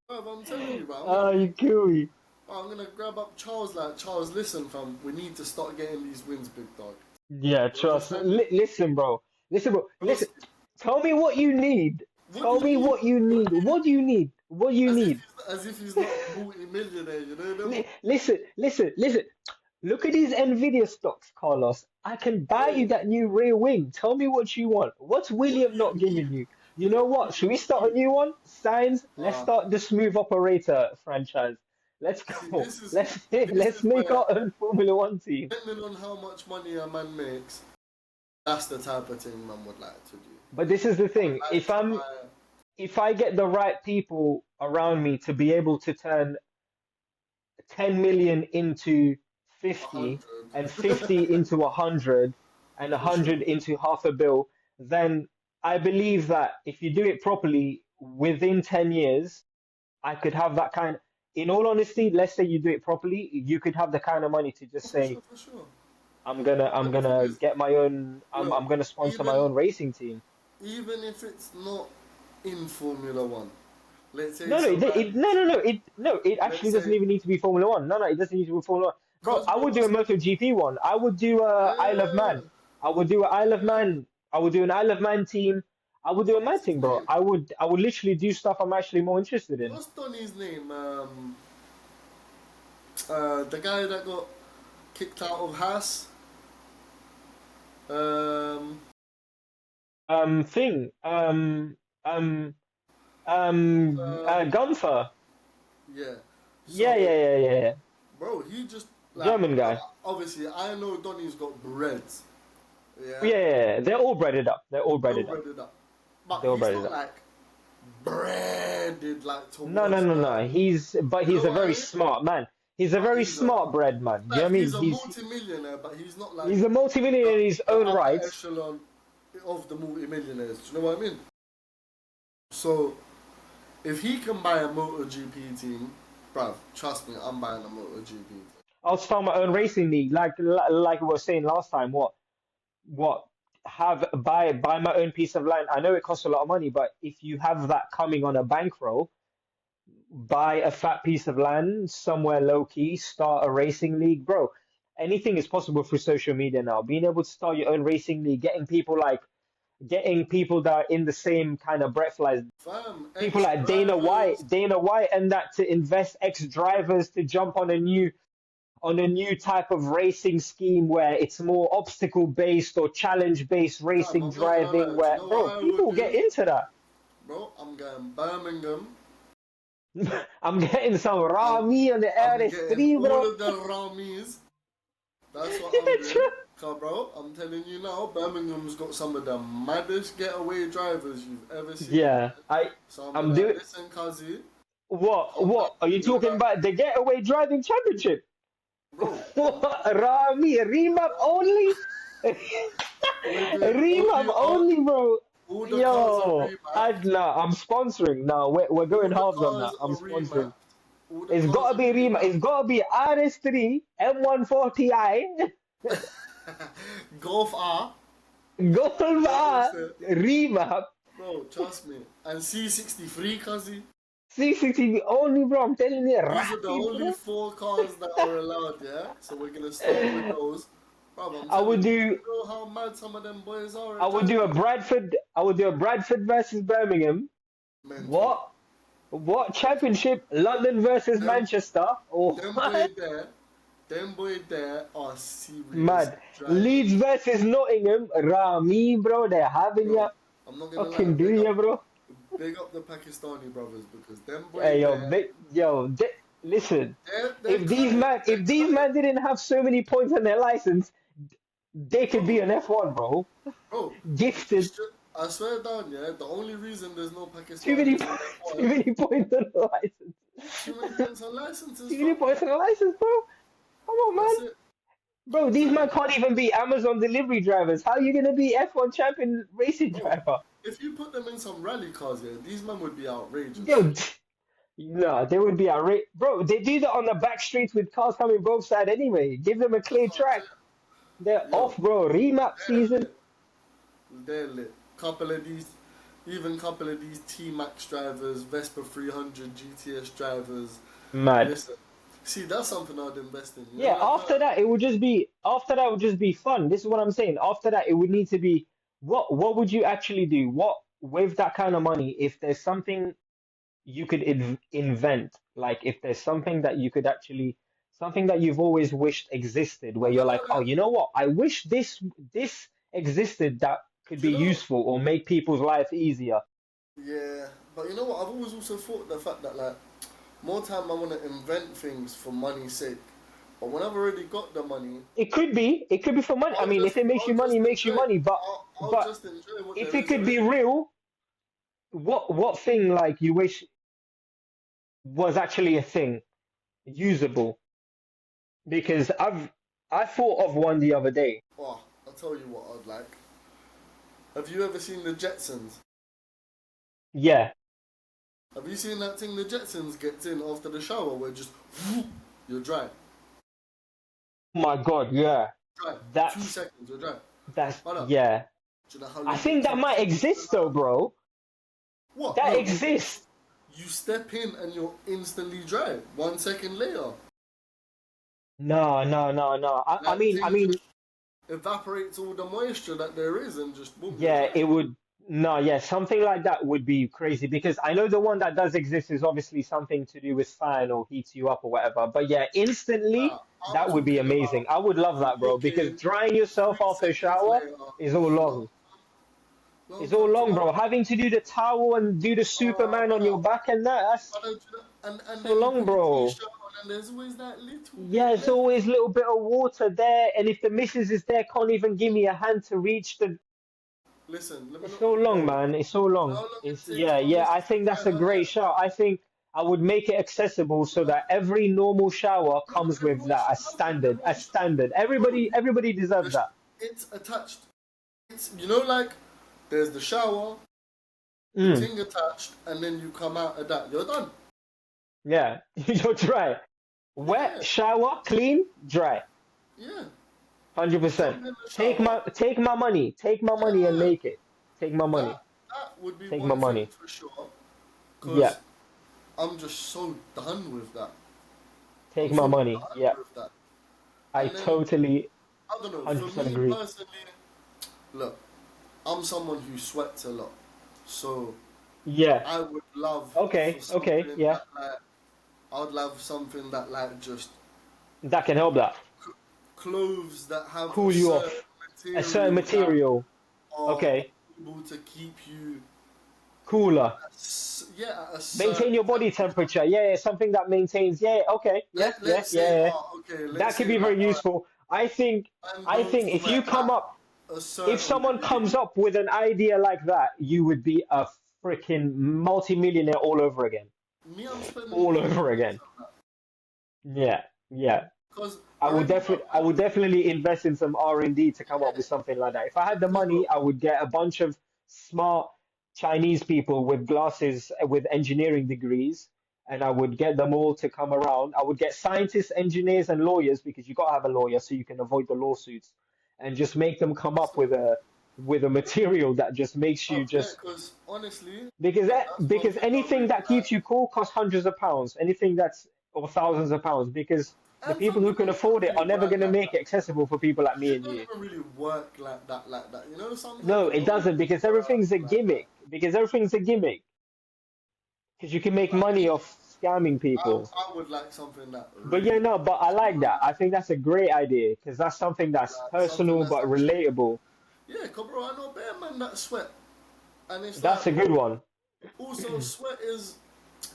Bro, I'm telling you, bro. Oh, you kill me. I'm gonna grab up Charles. Like Charles, listen, fam. We need to start getting these wins, big dog. Yeah, You trust. understand me? Listen, bro. Listen, bro. Listen. Trust me. Tell me what you need. What do Tell you me need? what you What need. do you What need? do you need? What do you need? As if he's not a multi-millionaire. You know them. Listen. Look at these Nvidia stocks, Carlos. I can buy you Bro, that new rear wing. Tell me what you want. What's what do William you not need? giving you? You know What do what? Should we you start a need? new one? Signs. Let's Uh, start the smooth operator franchise. Let's see, go. this Let's is make where, our own Formula One team. depending on how much money a man makes, that's the type of thing man would like to do. But this is the I would thing. like to buy If I get the right people around me to be able to turn 10 million into a 50 and hundred 50 into 100 and for sure. 100 into half a bill, then I believe that if you do it properly within 10 years, I could have that kind. In all honesty, let's say you do it properly, you could have the kind of money to Oh, just for say, sure, for sure. I'm And the thing gonna is, get my own. look, I'm gonna sponsor my even own racing team. even if it's not in Formula One, let's say No, no, so, right? no. It Let's actually doesn't say, even need to be Formula One. No, no, it doesn't need to be Formula One. Bro, cause I bro, would do a MotoGP one. I would do a Isle of yeah, Man. I would do a Isle of yeah, Man. I would do an Isle of Man team. I would do a what's mad his thing, bro. name? I would literally do stuff I'm actually more interested in. What's Donny's name? The guy that got kicked out of Haas. Um, Thing. Um, um, Gunther. yeah. Yeah, So, yeah, yeah, yeah, yeah. bro, he just like German guy. obviously I know Donny's got breads, Yeah, yeah, yeah, yeah. They're all breaded up. They're all well breaded up. breaded up, but They're all he's breaded not up. like breaded like No, no, towards no, the. no. But You he's know a what I very mean? smart man. He's a But very smart bread man. Do you know what I mean? he's a multi-millionaire, but he's not like He's a multimillionaire the, in his the own upper right. echelon of the multi-millionaires. Do you know what I mean? So if he can buy a MotoGP team, bruv, trust me, I'm buying a MotoGP team. I'll start my own racing league, like we were saying last time. What have buy my own piece of land. I know it costs a lot of money, but if you have that coming on a bankroll, buy a fat piece of land somewhere low key, start a racing league, bro. Anything is possible through social media now. Being able to start your own racing league, getting people that are in the same kind of breath like Fam, people ex like drivers. Dana White, and that to invest ex drivers to jump on a new type of racing scheme where it's more obstacle based or challenge based Fam, racing I'm not gonna driving. lie. Do you Where know bro, what I would people get do? into that. Bro, I'm going Birmingham. I'm getting some raw I'm, me on the I'm getting RS3, all bro. of the Ramis. That's what I'm doing. Cause bro, I'm telling you now, Birmingham's got some of the maddest getaway drivers you've ever seen. Yeah, So I'm I'm like, doing. listen, Kazi, What? calm down. What are you You're talking gonna, about? The getaway driving championship? bro. What? Rami, remap only? We're doing Remap only, bro. all the cars are Yo, remapped. no, I'm sponsoring. No, we're All going the halves on that. cars I'm are sponsoring. remapped. All the It's cars gotta are be remap. remapped. It's gotta be RS3 M140i Golf R. Golf That's R it. remap. Bro, trust me. And C63, Kazi. 360 only, bro. I'm telling you, These are the ratty, only bro. four cars that are allowed, yeah? So we're gonna start with those. Bro, I'm I telling would you, do. you know how mad some of them boys are I at would do a driving? Bradford. I would do a Bradford versus Birmingham. Mental. What? What championship? London versus Them, Manchester? Oh, them boy what? there, them boy there are serious Mad. drivers. Leeds versus Nottingham. Rami, bro. They're having Bro, ya. I'm not gonna lie, Fucking do ya, bro. big up the Pakistani brothers because them boy Hey, there, listen. they're cunning, they're If these cunning. men didn't have so many points on their license, they could be Bro, an F1, bro. bro, Gifted. I swear down, yeah, the only reason there's no Too many, Pakistanis in too F1, many points on the too many license. points on licenses, Too many fam. points on the license, bro. Come on, That's man. it. Bro, I'm these telling men you. can't even be Amazon delivery drivers. How are you gonna be F1 champion racing Bro, driver? if you put them in some rally cars, yeah, these men would be outrageous. Yo, no, they would be outrageous. Bro, they do that on the back streets with cars coming both sides anyway. Give them a That's clear what I'm track. saying. They're Yo, off, bro. Remap they're season. lit. They're lit. Couple of these, even couple of these T-Max drivers, Vespa 300 GTS drivers. Mad. Listen, see, that's something I'd invest in. You know, Yeah, like after that would just be fun. This is what I'm saying. After that, it would need to be what would you actually do? What with that kind of money, if there's something you could invent, like if there's something that you could actually something that you've always wished existed, where I'm you're gonna like, oh, like, you know what? I wish this existed that could do be you know? useful or make people's life easier. Yeah, but you know what? I've always also thought the fact that like more time I want to invent things for money's sake. But when I've already got the money, It could be for money. I mean, if it makes you I'll money, just it makes you enjoy. money. I'll But just enjoy what if there it is could be already. real, what thing like you wish was actually a thing, usable? Because I thought of one the other day. Oh, I'll tell you what I'd like. Have you ever seen the Jetsons? Yeah. Have you seen that thing the Jetsons gets in after the shower where just you're dry? Oh my God, yeah. dry. 2 That's seconds, you're dry. that's Brother, yeah. do you know how I long it think that takes might you to exist though, bro. What? That No, exists. you step in and you're instantly dry. 1 second later. No, no, no, no. That thing just evaporates all the moisture that there is and just boom, you're Yeah, dry. it would. No, yeah, something like that would be crazy because I know the one that does exist is obviously something to do with fan or heats you up or whatever. But yeah, instantly, Nah, I'm that would be talking amazing. about I would love you that, bro, walk because in, drying yourself 3 after a seconds shower later. is all long. Long, long It's all time to long, that. bro. Having to do the towel and do the Oh, Superman on your brother. back and that, that's Brother, and so then you long, put your bro. t-shirt on and there's always that little Yeah, bit there's left. always a little bit of water there, and if the missus is there, can't even give me a hand to reach the. Listen, let me It's know, so long, bro. man. It's so You know long. how long it It's takes yeah, my yeah. I missus to think dry that's a her hair? great shower. I think I would make it accessible so that every normal shower Bro, comes with everyone that should as have it. standard. Everyone As should. standard. Bro, Everybody the deserves sh- that. it's attached. It's like there's the shower, the Mm, thing attached, and then you come out of that. You're done. yeah, you're dry. Yeah, Wet, shower, clean, dry. yeah. You 100%. jump in the shower. Take my money. Take my money and Yeah, make it. Take my money. that would be Take my one thing money. for sure. Yeah. Cause I'm just so done with that. Take I'm my so money. done Yeah. with that. I And then totally I don't know. For 100% me agree. personally, look, I'm someone who sweats a lot, so Yeah. I would love for Okay. Okay. something Yeah. that like I'd love something that like just That can help that. clothes that have a Cool you certain off. A certain material that material. are Okay. able to keep you Cooler. yeah at a Maintain certain your body temperature. temperature. Yeah, yeah, something that maintains. Yeah, okay. Yeah, yeah, Let's yeah, say yeah. okay, let's That could say be like very all right, useful. I'm I don't think if you sweat come up, at a if certain someone degree. comes up with an idea like that, you would be a freaking multimillionaire all over again. Me, I'm spending All over millions again. on that Yeah, yeah. because I remember I I would was definitely invest in some R&D to come up yeah with something like that. If I had the because money, bro I would get a bunch of smart Chinese people with glasses with engineering degrees, and I would get them all to come around. I would get scientists, engineers, and lawyers because you got to have a lawyer so you can avoid the lawsuits, and just make them come up listen, with a material that just makes you oh yeah just because honestly that's one because thing I anything really that keeps you cool costs hundreds of pounds. Anything that's or thousands of pounds because the and people who can sometimes it don't afford it really are never work going to like make that. it accessible for people like me Shit and don't you. even really work like that. You know, sometimes No, it nobody doesn't because works everything's a like that. gimmick. Because everything's a gimmick. Because you can make But money me, off scamming people. I would like something that But yeah, really no, but I works. You like know, that. I think that's a great idea because that's something that's like something personal that's but actually relatable. yeah. Cause bro, I know bare man that sweat, and it's That's like a good bro. one. Also, sweat is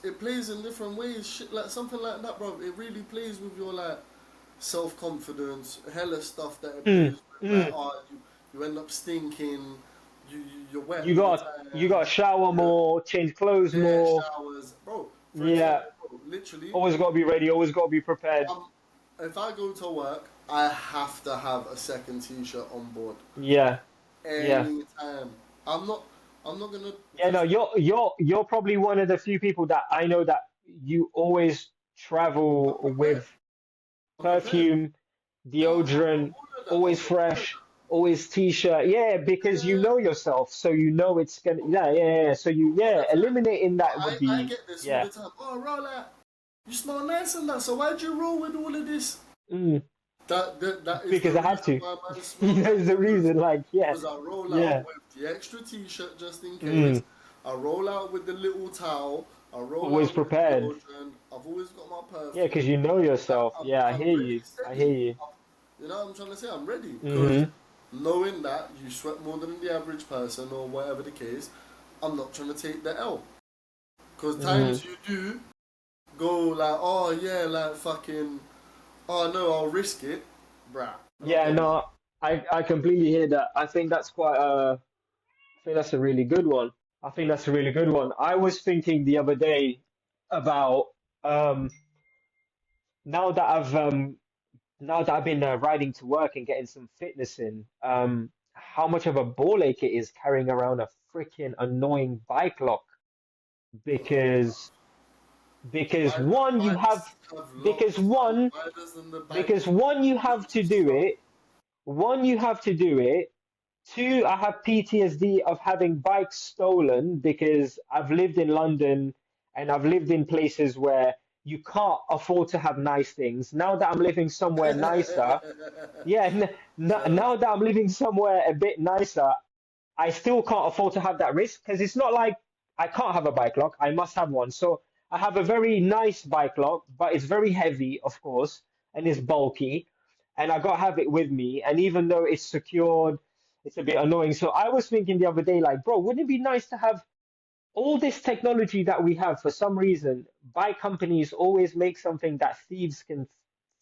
it plays in different ways. Shit, like something like that, bro. It really plays with your like self confidence. Hella stuff that it plays Mm, with. Like, mm. oh, you end up stinking. You're wet You all the got you time. got to shower Yeah, more, change clothes yeah, more. showers, bro. For Yeah, example, bro, literally, always got to be ready. Always got to be prepared. um, if I go to work, I have to have a second t-shirt on board Yeah, yeah. anytime. I'm not. I'm not gonna Yeah, no, just. you're probably one of the few people that I know that you always I'm travel prepared. with I'm prepared. perfume, Yeah, I've got deodorant, all of that. always I've got all of fresh, always t-shirt. Yeah, that. because you Yeah. know yourself, so you know it's gonna. Yeah, yeah, yeah. So you, All yeah, the time. eliminating But that would I be, get this all yeah. the time. Oh, Rolla, you smell nice and that. So why'd you roll with all of this? Mm, That is the because I had reason to. why man smell There's nice the reason, like, yeah, because I roll out yeah. with the extra t-shirt just in case. Mm, I roll out with the little towel. I roll always out with the prepared. deodorant. I've always got my Yeah, because perfume. you know Like, yourself. Yeah, I I'm hear ready, you. I hear steady. you. You know what I'm trying to say? I'm ready because Mm-hmm. knowing that you sweat more than the average person or whatever the case, I'm not trying to take the L. Because Mm-hmm. times you do go like, oh yeah, like fucking, oh no, I'll risk it, bruh. Not Yeah, doing that. no, I completely hear that. I think that's quite I think that's a really good one. I think that's a really good one. I was thinking the other day about um now that I've been riding to work and getting some fitness in, how much of a ball ache it is carrying around a freaking annoying bike lock because because Why do one you have bikes have because locks, man? one Why doesn't the bike because one you have to just do stop? it One, you have to do it. Two, I have PTSD of having bikes stolen because I've lived in London and I've lived in places where you can't afford to have nice things. Now that I'm living somewhere nicer, yeah, So, now that I'm living somewhere a bit nicer, I still can't afford to have that risk because it's not like I can't have a bike lock. I must have one. So I have a very nice bike lock, but it's very heavy, of course, and it's bulky, and I got to have it with me. And even though it's secured, it's a bit annoying. So I was thinking the other day, like, bro, wouldn't it be nice to have all this technology that we have? For some reason, bike companies always make something that thieves can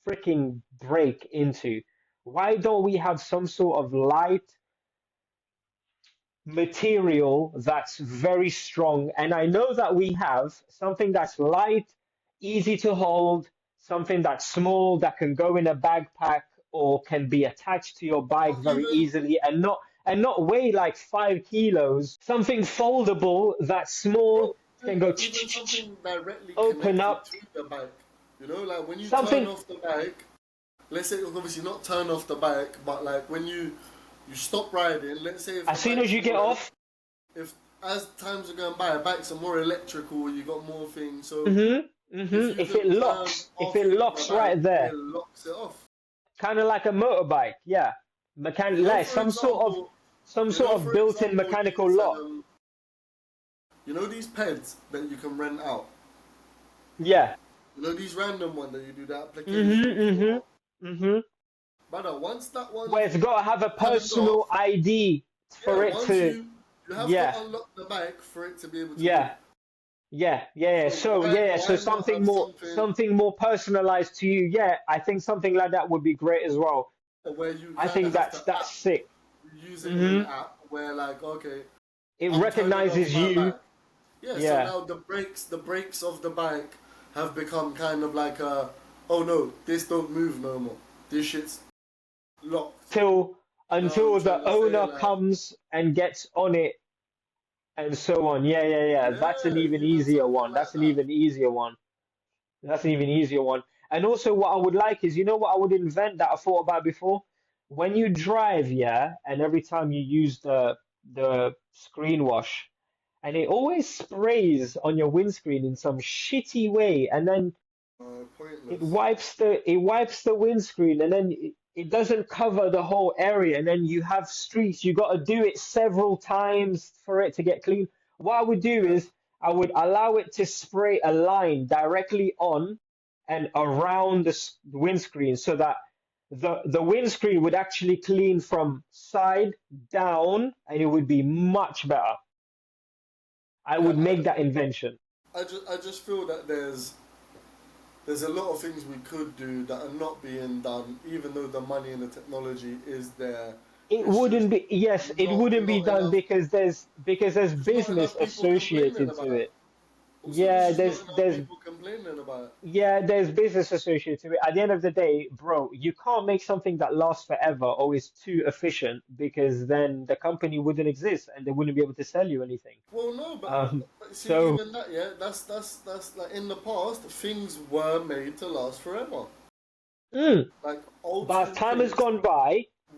freaking break into. Why don't we have some sort of light material that's very strong? And I know that we have something that's light, easy to hold, something that's small that can go in a backpack or can be attached to your bike or very even easily and not weigh like 5 kilos. Something foldable that's small bro, can go even something directly open connected up to the bike. You know, like when you turn something off the bike, let's say obviously not turn off the bike, but like when you stop riding, let's say if as the soon as bike's you get more, off. if as times are going by, bikes are more electrical, you got more things. So if you If can it turn locks, if off it the locks bike, right it there, locks it off. kind of like a motorbike, yeah, You know, like for example, some sort of built-in mechanical these lock. you know these peds that you can rent out. Yeah. You know these random one that you do the application Mhm. Mhm. for. Mhm. Brother, once that Where one's it's got to have a turned off, personal ID yeah, for it once to. you have to Yeah. unlock the bike for it to be able to move. Yeah. Yeah. Yeah. So So yeah. So why not have something something more personalized to you. Yeah. I think something like that would be great as well. where you I kind of think have to that's sick. use it in an Mhm. app where like okay, It I'm turning off recognizes my you. bike. Yeah, so Yeah. now the brakes of the bike have become kind of like oh no, this don't move no more. This shit's locked. Till You know what I'm until trying the to say? owner Like, comes and gets on it and so on. Yeah, yeah, yeah. That's an yeah, even even easier something one. like That's an that. even easier one. That's an even easier one. And also, what I would like is, you know what I would invent that I thought about before? When you drive, yeah, and every time you use the screen wash, and it always sprays on your windscreen in some shitty way, and then Pointless. it wipes the windscreen, and then it doesn't cover the whole area, and then you have streaks. You got to do it several times for it to get clean. What I would do Yeah. is I would allow it to spray a line directly on and around the windscreen, so that the windscreen would actually clean from side down, and it would be much better. I Yeah, would make that invention. I just feel that there's a lot of things we could do that are not being done, even though the money and the technology is there. It It's just wouldn't be, yes, it wouldn't be not done enough. because there's There's not business enough people complaining associated to about it. it. Also, there's just not enough There's people complaining about it. there's business associated to it. At the end of the day, bro, you can't make something that lasts forever or is too efficient, because then the company wouldn't exist and they wouldn't be able to sell you anything. Well, no, Um, but see, so, even that, yeah, that's like in the past, things were made to last forever. mm, Like old but school things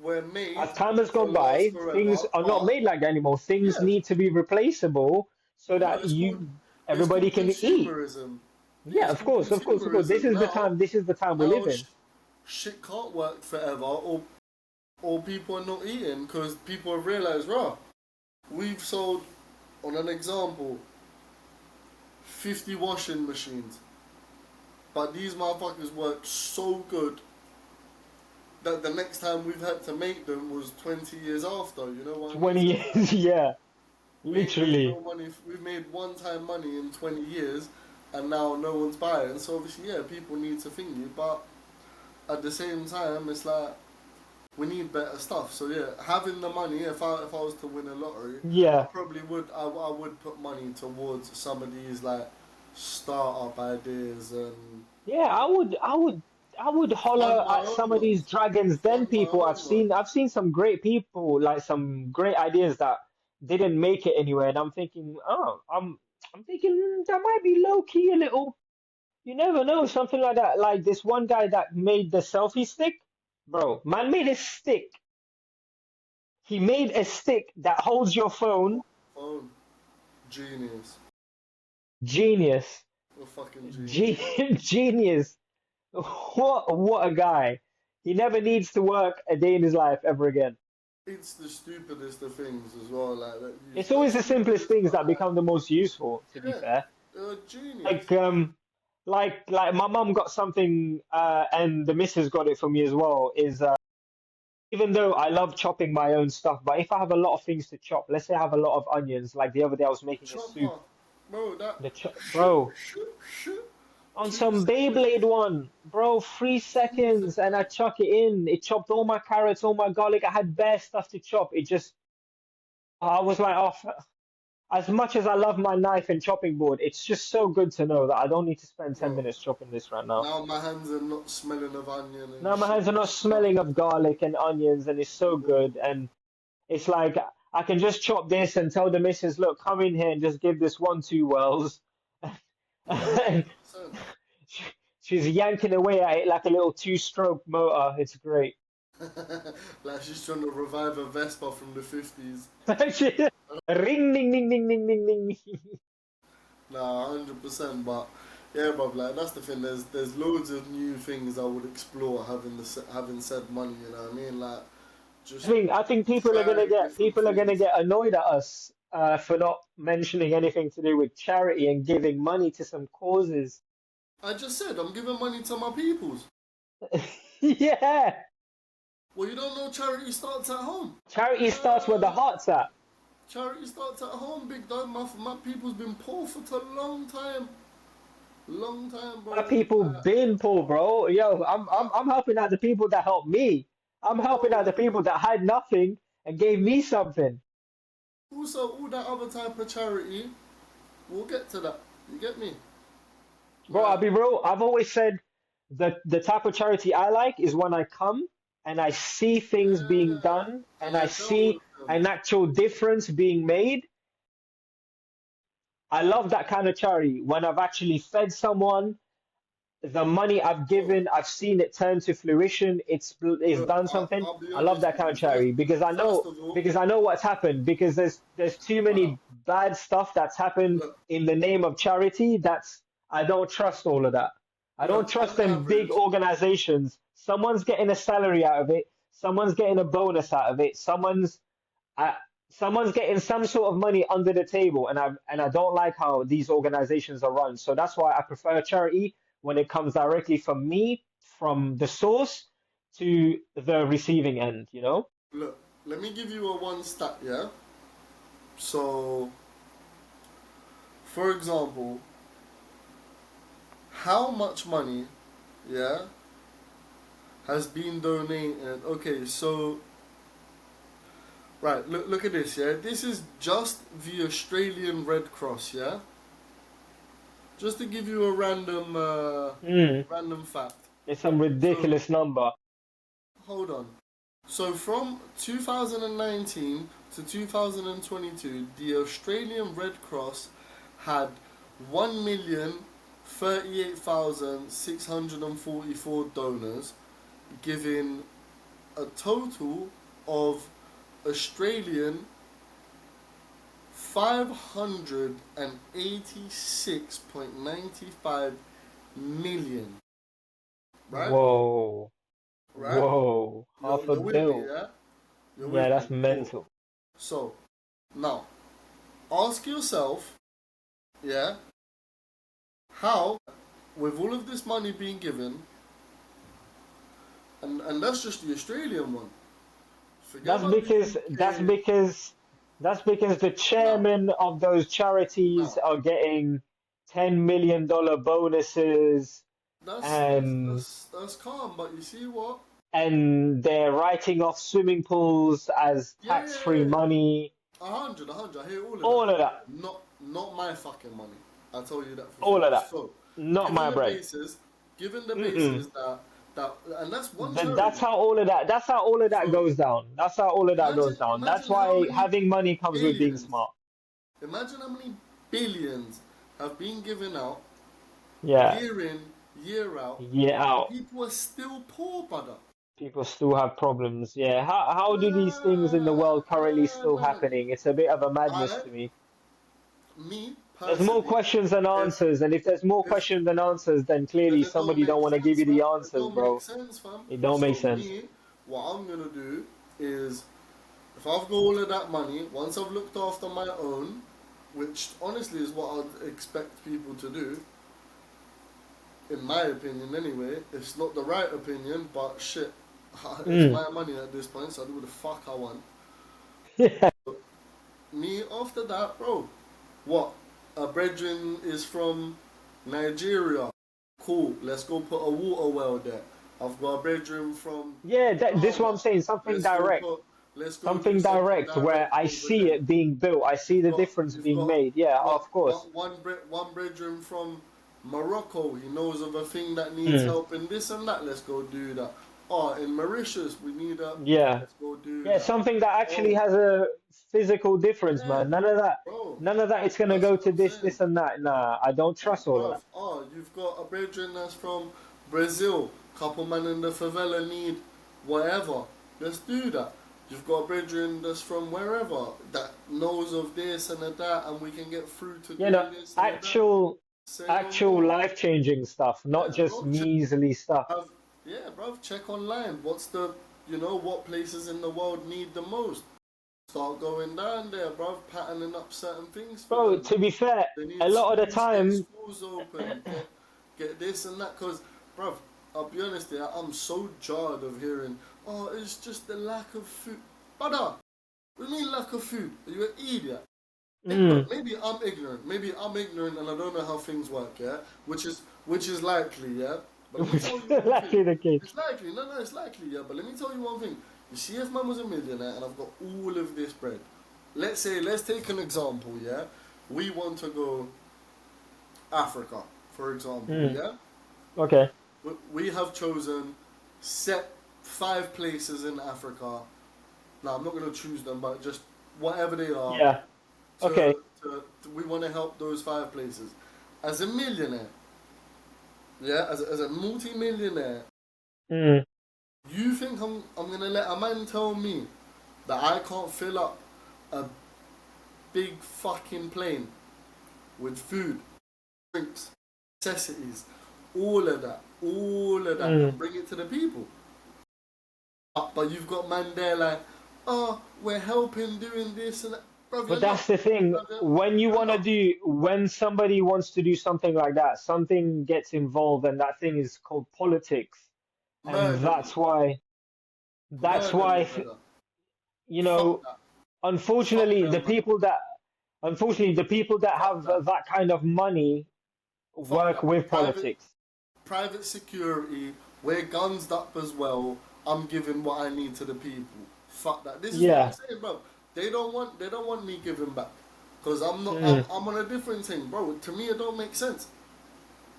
were made as time has to gone last by, forever, things are not but made like that anymore. Things yeah, need to be replaceable so no, that it's everybody called can eat. consumerism. Yeah, Yeah, it's of called course, of course, of course. consumerism. Now, This is the time we live now in. shit can't work forever, or people are not eating because people have realized, right, we've sold, on an example, 50 washing machines, but these motherfuckers work so good that the next time we've had to make them was 20 years after. You know what I mean? 20 So it's like years, yeah, we ain't made no literally. money. We've made one-time money in 20 years, and now no one's buying. So obviously, yeah, people need to think it, but at the same time, it's like we need better stuff. So yeah, having the money, if I was to win a lottery, I Yeah, probably would. I would put money towards some of these like startup ideas and yeah. I would fund holler my at own some of these ones. dragons den Fund my people. own ones. I've seen some great people, like some great ideas that didn't make it anywhere, and I'm thinking that might be low key a little. You never know, something like that. Like this one guy that made the selfie stick. Bro, man made a stick. He made a stick that holds your phone. Oh, genius. Genius. A fucking genius. Genius. What a guy. He never needs to work a day in his life ever again. It's the stupidest of things as well. Like that. It's The always the simplest stupidest, things but that become the most useful, to be yeah, fair. genius. Like my mum got something and the missus got it for me as well, is even though I love chopping my own stuff, but if I have a lot of things to chop, let's say I have a lot of onions, like the other day I was making a soup. Chopper, bro. That shoot, Bro, shoot, shoot. on Two some seconds. Beyblade one, bro, 3 seconds, and I chuck it in. It chopped all my carrots, all my garlic. I had bare stuff to chop. I was like, oh, as much as I love my knife and chopping board, it's just so good to know that I don't need to spend 10 Bro, minutes chopping this right now. now my hands are not smelling of onion Now and my shit. hands are not smelling of garlic and onions, and it's so Bro, good. And it's like I can just chop this and tell the missus, look, come in here and just give this 1, 2 whirls. yeah, And 100%. she's yanking away at it like a little two-stroke motor. It's great. Like she's trying to revive a Vespa from the 50s. Ring, ding, ding, ding, ding, ding, ding. Nah, 100%. But yeah, bro, like that's the thing. There's loads of new things I would explore having said money. You know what I mean? Like just I think trying different people are gonna things. get annoyed at us for not mentioning anything to do with charity and giving money to some causes. I just said I'm giving money to my peoples. Yeah, Well, you don't know charity starts at home. charity starts where the Uh, heart's at. Charity starts at home, big dog. My people's been poor for a long time. Long time, My bro. people been poor, bro. Yo, Uh, I'm helping out the people that helped me. I'm helping out bro. the people that had nothing and gave me something. Also, all that other type of charity, we'll get to that. You get me? Bro, I'll Like, be real. I've always said the type of charity I like is when I come and I see things being yeah. done And and I I dealt see with them. an actual difference being made. I love that kind of charity when I've actually fed someone, the money I've Bro, given, I've seen it turn to fruition. It's look, done something. I'll be I love honest that with kind you. of charity First of all, because I know what's happened because there's too uh, many bad stuff that's happened look, in the name of charity. That's I don't trust all of that. I don't look, trust on them big average, organizations. Someone's getting a salary out of it. Someone's getting a bonus out of it. Uh, someone's getting some sort of money under the table, and I don't like how these organizations are run. So that's why I prefer charity when it comes directly from me, from the source to the receiving end. You know? look, let me give you a one stat, yeah? So, for example, how much money, yeah, has been donated? Okay, so, right, look at this, yeah? This is just the Australian Red Cross, yeah? Just to give you a Mm, random fact. it's some So, ridiculous number. hold on. So from 2019 to 2022, the Australian Red Cross had 1,038,644 donors, giving a total of Australian 586.95 million. Right? Whoa, Right? whoa, half a You're with me, bill. yeah? You're Yeah, with me. that's Cool. mental. So, now, ask yourself, yeah, how, with all of this money being given, and that's just the Australian one. Forget That's about the because that's UK. because that's because the Now, chairman of those charities now, are getting $10 million bonuses and that's calm, but you see what? and they're writing off swimming pools as Yeah, yeah, tax-free yeah, yeah. money. 100. I hear all of that. All of that. Not my fucking money. I'll tell you that for All free. of that. So, Not given my the bread. basis, given the Mm-mm. basis that, and that's one That's charity. how all of that. That's how all of that So goes down. That's how all of that goes down. That's imagine how why many having money comes with being billions, smart. imagine how many billions have been given out Yeah. year in, year out, Yeah. and Out. people are still poor, brother. People still have problems. Yeah. How do these things in the world currently still No. happening? It's a bit of a madness I, to me. me There's more personally, questions than if answers, and if there's more if questions than answers, then then clearly it don't somebody don't make want to give sense, you the fam. It answers, don't make bro. sense, fam. It don't make So sense. me, what I'm gonna do is, if I've got all of that money, once I've looked after my own, which honestly is what I'd expect people to do, in my opinion anyway. It's not the right opinion, but shit, it's Mm. my money at this point, so I do what the fuck I want. Yeah. Me, after that, bro, what? A brethren is from Nigeria. Cool, let's go put a water well there. I've got a brethren from Yeah, this is what I'm Ghana. saying. Something Let's go direct. put, let's go do Something something direct where direct I over see there. it being built. I see the difference You've being got made. Yeah, what of course. one brethren from Morocco. He knows of a thing that needs Mm. help in this and that. Let's go do that. Oh, in Mauritius we need a. Yeah. Let's go do Yeah, that. something that actually Oh, has a physical difference, yeah, man. None of that. bro. None of that. It's gonna That's go what to I'm this, saying. this, and that. Nah, I don't trust all of Bruv, that. oh, you've got a brethren that's from Brazil. Couple man in the favela need whatever. Let's do that. You've got a brethren that's from wherever that knows of this and of that, and we can get through to You do know, this and of that. actual, Say no actual more. life-changing stuff, not Yeah, just bro. Check, measly stuff. yeah, bro. Check online. What's the, what places in the world need the most? Start going down there, bro. Patterning up certain things for Bro, them. to be fair, They a need lot of the schools, get time, schools open, get this and that. Cause, bruv, I'll be honest here, I'm so jarred of hearing, oh, it's just the lack of food. Brother, what do you mean lack of food? Are you an idiot? mm, Maybe I'm ignorant. Maybe I'm ignorant and I don't know how things work, yeah? Which is likely, yeah? But let me which tell is you one thing. likely the case. It's likely, no, it's likely, yeah. But let me tell you one thing. You see, if man was a millionaire and I've got all of this bread, let's take an example, yeah? We want to go Africa, for example, Mm, yeah? okay. We have chosen set 5 places in Africa. Now, I'm not going to choose them, but just whatever they are, Yeah. Okay. we want to help those 5 places. As a millionaire, yeah, as a multi-millionaire, Mm. you think I'm going to let a man tell me that I can't fill up a big fucking plane with food, drinks, necessities, all of that, Mm. and bring it to the people? But you've got man there like, oh, we're helping doing this and that. Bruv, But you're that's not. the thing. Bruv, When you you're want to not. do, when somebody wants to do something like that, something gets involved, and that thing is called politics. And Murder me. that's Murder me, why, brother. you Fuck know, that. Fuck unfortunately, them, man. the people that Fuck have that. that kind of money Fuck work that. with politics. Private security, we're guns up as well. I'm giving what I need to the people. Fuck that. This is what I'm Yeah. saying, bro. They don't want me giving back. Cause I'm not Mm. I'm on a different thing, bro. To me it don't make sense.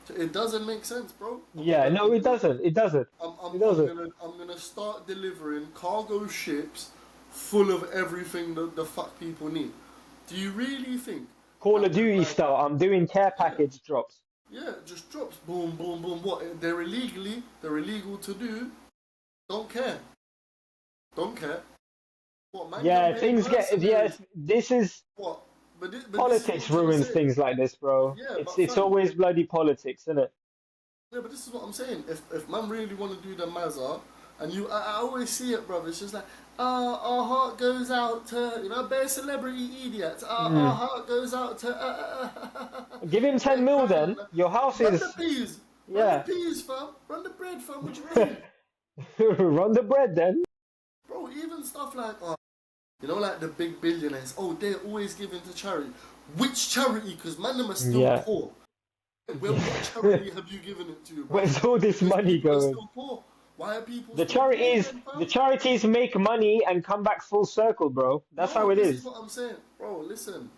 It doesn't make sense, bro. Yeah. No, it doesn't. It doesn't. I'm, I'm, It I'm doesn't. gonna I'm gonna start delivering cargo ships full of everything that the fuck people need. Do you really think Call that of with Duty like, style. I'm doing care yeah, package drops. yeah, it just drops, boom, boom, boom. What? They're illegal to do. Don't care, don't care. What, man can Yeah, pay things get. mercenaries? Yes, this is What? But this is what politics I'm trying to ruins say. things like this, bro. Yeah, It's but it's fam, always bloody politics, isn't it? yeah, but this is what I'm saying. If man really want to do the Mazza, and I always see it, brother. It's just like, our heart goes out to bare celebrity idiots. Our Mm. heart goes out to Give him they're 10 mil crying. then. Your house Run the is peas, yeah. fam. Run the bread, fam. What you mean, Run the bread then. bro? Even stuff like like the big billionaires. Oh, they're always giving to charity. Which charity? Because man, them are still Yeah. poor. Well, what charity have you given it to, bro? Where's all this Because money people are going? still poor. Why are people The still poor charities then, the fam? charities make money and come back full circle, bro. That's how No, it this is is. what I'm saying. Bro, listen.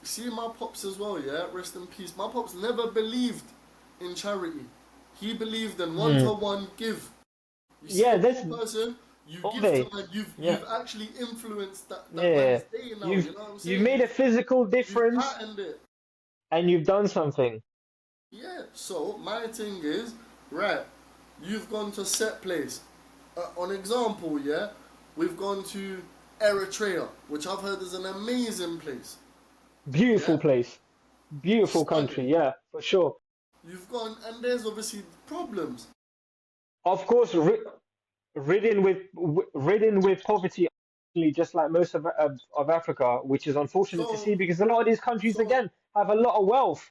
See my pops as well, yeah? Rest in peace. My pops never believed in charity. He believed in Mm. one-to-one give. You see Yeah, a that's poor person, you all give to day. man, Yeah. you've actually influenced that Yeah. man's day now, You've you know what I'm you've saying? made a physical You've difference patterned it. and you've done something. Yeah, so my thing is, right, you've gone to set place. On example, yeah, we've gone to Eritrea, which I've heard is an amazing place. Beautiful Yeah, place, beautiful stunning. country. Yeah, for sure. You've gone, and there's obviously problems. Of course, ridden with poverty, just like most of Africa, which is unfortunate to So, see because a lot of these countries so again have a lot of wealth.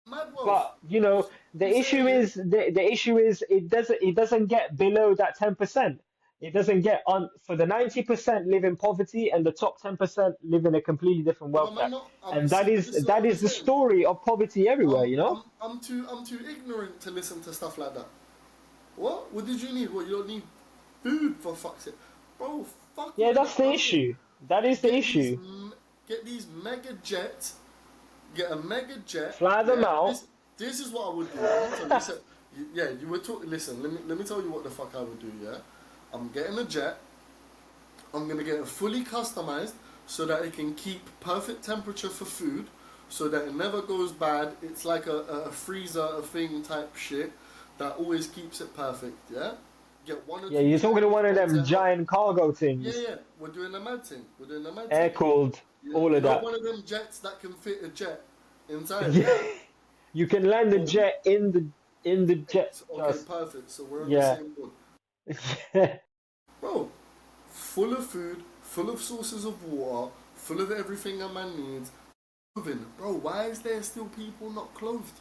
mad wealth. But you know, I'm saying, the issue is it doesn't get below that 10%. It doesn't get on for the 90% live in poverty and the top 10% live in a completely different but wealth am I gap. not? And See, that is this is what that I'm is the saying. story of poverty everywhere, I'm, you know? I'm, I'm too ignorant to listen to stuff like that. What? What did you need? What, you don't need food for fuck's sake, bro? Fuck Yeah, all of that's that the rubbish. issue. That is the Get these, issue. get these mega jets. Get a mega jet. Fly them Yeah. out. This is what I would do. I'm gonna tell you. Yeah, you were talking. Listen, let me tell you what the fuck I would do. Yeah, I'm getting a jet. I'm gonna get it fully customized so that it can keep perfect temperature for food, so that it never goes bad. It's like a freezer, a thing type shit that always keeps it perfect. Yeah, get one or Yeah, two you're talking to Chinese one of jets them to help. giant cargo Yeah, things, yeah, we're doing the mad thing. We're doing the mad air thing. cooled, Yeah, all you of know that. one of them jets that can fit a jet inside. Yeah, Yeah. you can land the Or jet in the jet. okay, Just perfect. So we're on the yeah. same board, bro. Full of food, full of sources of water, full of everything a man needs. Clothing, bro. Why is there still people not clothed?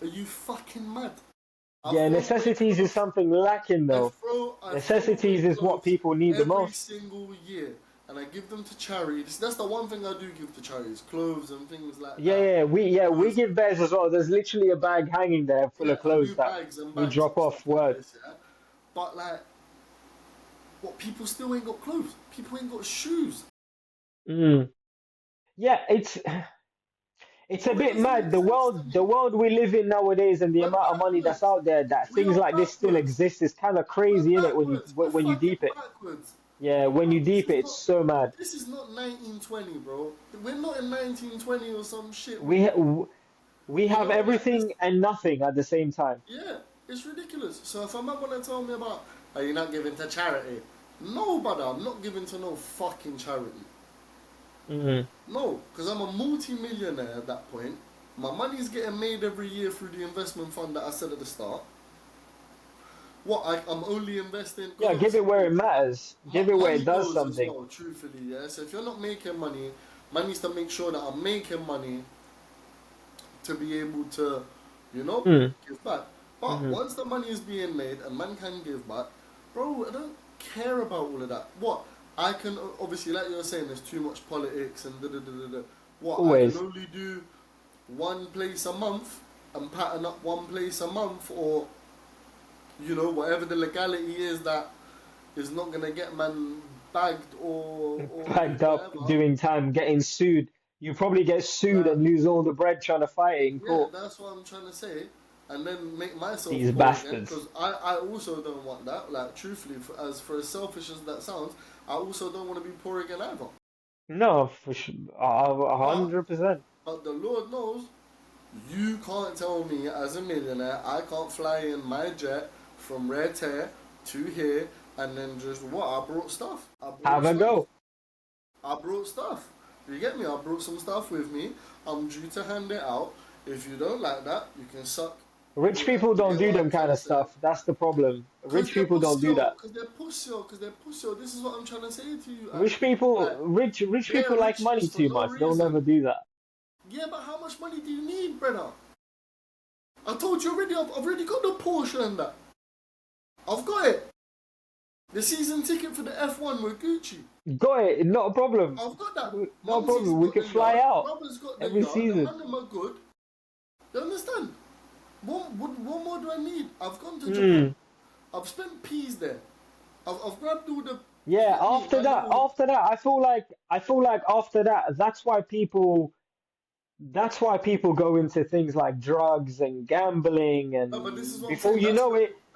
Are you fucking mad? I Yeah, throw away necessities is clothes. something lacking though. I throw away Necessities is what clothes people need the every most. single year, and I give them to charities. That's the one thing I do give to charities: clothes and things like Yeah, that. we Because give bears as well. There's literally a bag hanging there full yeah, of I clothes do that bags and we bags drop and off. stuff like Word. this. Yeah, but like, what people still ain't got clothes. People ain't got shoes. Mm. Yeah, it's a Bro, it bit doesn't mad. make The sense to world the me. world we live in nowadays and the We're amount of money that's backwards. out there that We things are like this still backwards. exist is kind of We're crazy, isn't it? When you backwards. We're when you fucking deep it. backwards. Yeah, when you Bro, deep it, it's so mad. this is not 1920, bro. We're not in 1920 or some shit. We ha- we You have know, like this. everything and nothing at the same time. Yeah, it's ridiculous. So if a man wanna tell me about, are you not giving to charity? No, brother, I'm not giving to no fucking charity. Hmm. No, because I'm a multi-millionaire at that point. My money's getting made every year through the investment fund that I said at the start. What, I'm only investing, because Yeah, give obviously it where it matters. Give it where money it does goes as something. well, truthfully, yeah? So if you're not making money, man needs to make sure that I'm making money to be able to, you know, Mm. give back. But Hmm. once the money is being made and man can give back, bro, I don't care about all of that. What? I can, obviously, like you're saying, there's too much politics and da da da da da. What? I can Always. only do one place a month and pattern up one place a month, or you know, whatever the legality is that is not gonna get man bagged or do Backed up, whatever. doing time, getting sued. You probably get sued Like, and lose all the bread trying to fight it in yeah, court. that's what I'm trying to say. And then make myself These poor again, bastards. because I also don't want that. Like, truthfully, for as selfish as that sounds, I also don't want to be poor again either. No, for sure, a But 100%. but the Lord knows, you can't tell me as a millionaire I can't fly in my jet from Red Tear to here and then just what? I brought stuff. I Have brought a stuff. go. I brought stuff. You get me? I brought some stuff with me. I'm due to hand it out. If you don't like that, you can suck. Rich people You don't get do what them I'm trying kind to of say? stuff. That's the problem. Cause Rich they're people don't do pussy, that. cause they're pussy, cause they're pussy. This is what I'm trying to say to you. Rich people, Like rich they're people like rich money just for too no much. They'll reason. never do that. Yeah, but how much money do you need, brother? I told you already. I've already got the Porsche and that. I've got it. The season ticket for the F1 with Gucci. Got it. Not a problem. I've got that. No Mumsy's problem. We got can the fly yacht. out Brother's got the every yacht. The season. man them are good. You understand? What more do I need? I've gone to Japan. Hmm. I've spent peas there. I've grabbed all the. You Yeah. get me? My little. After that, I feel like after that, that's why people go into things like drugs and gambling, No, but this is and what I'm saying.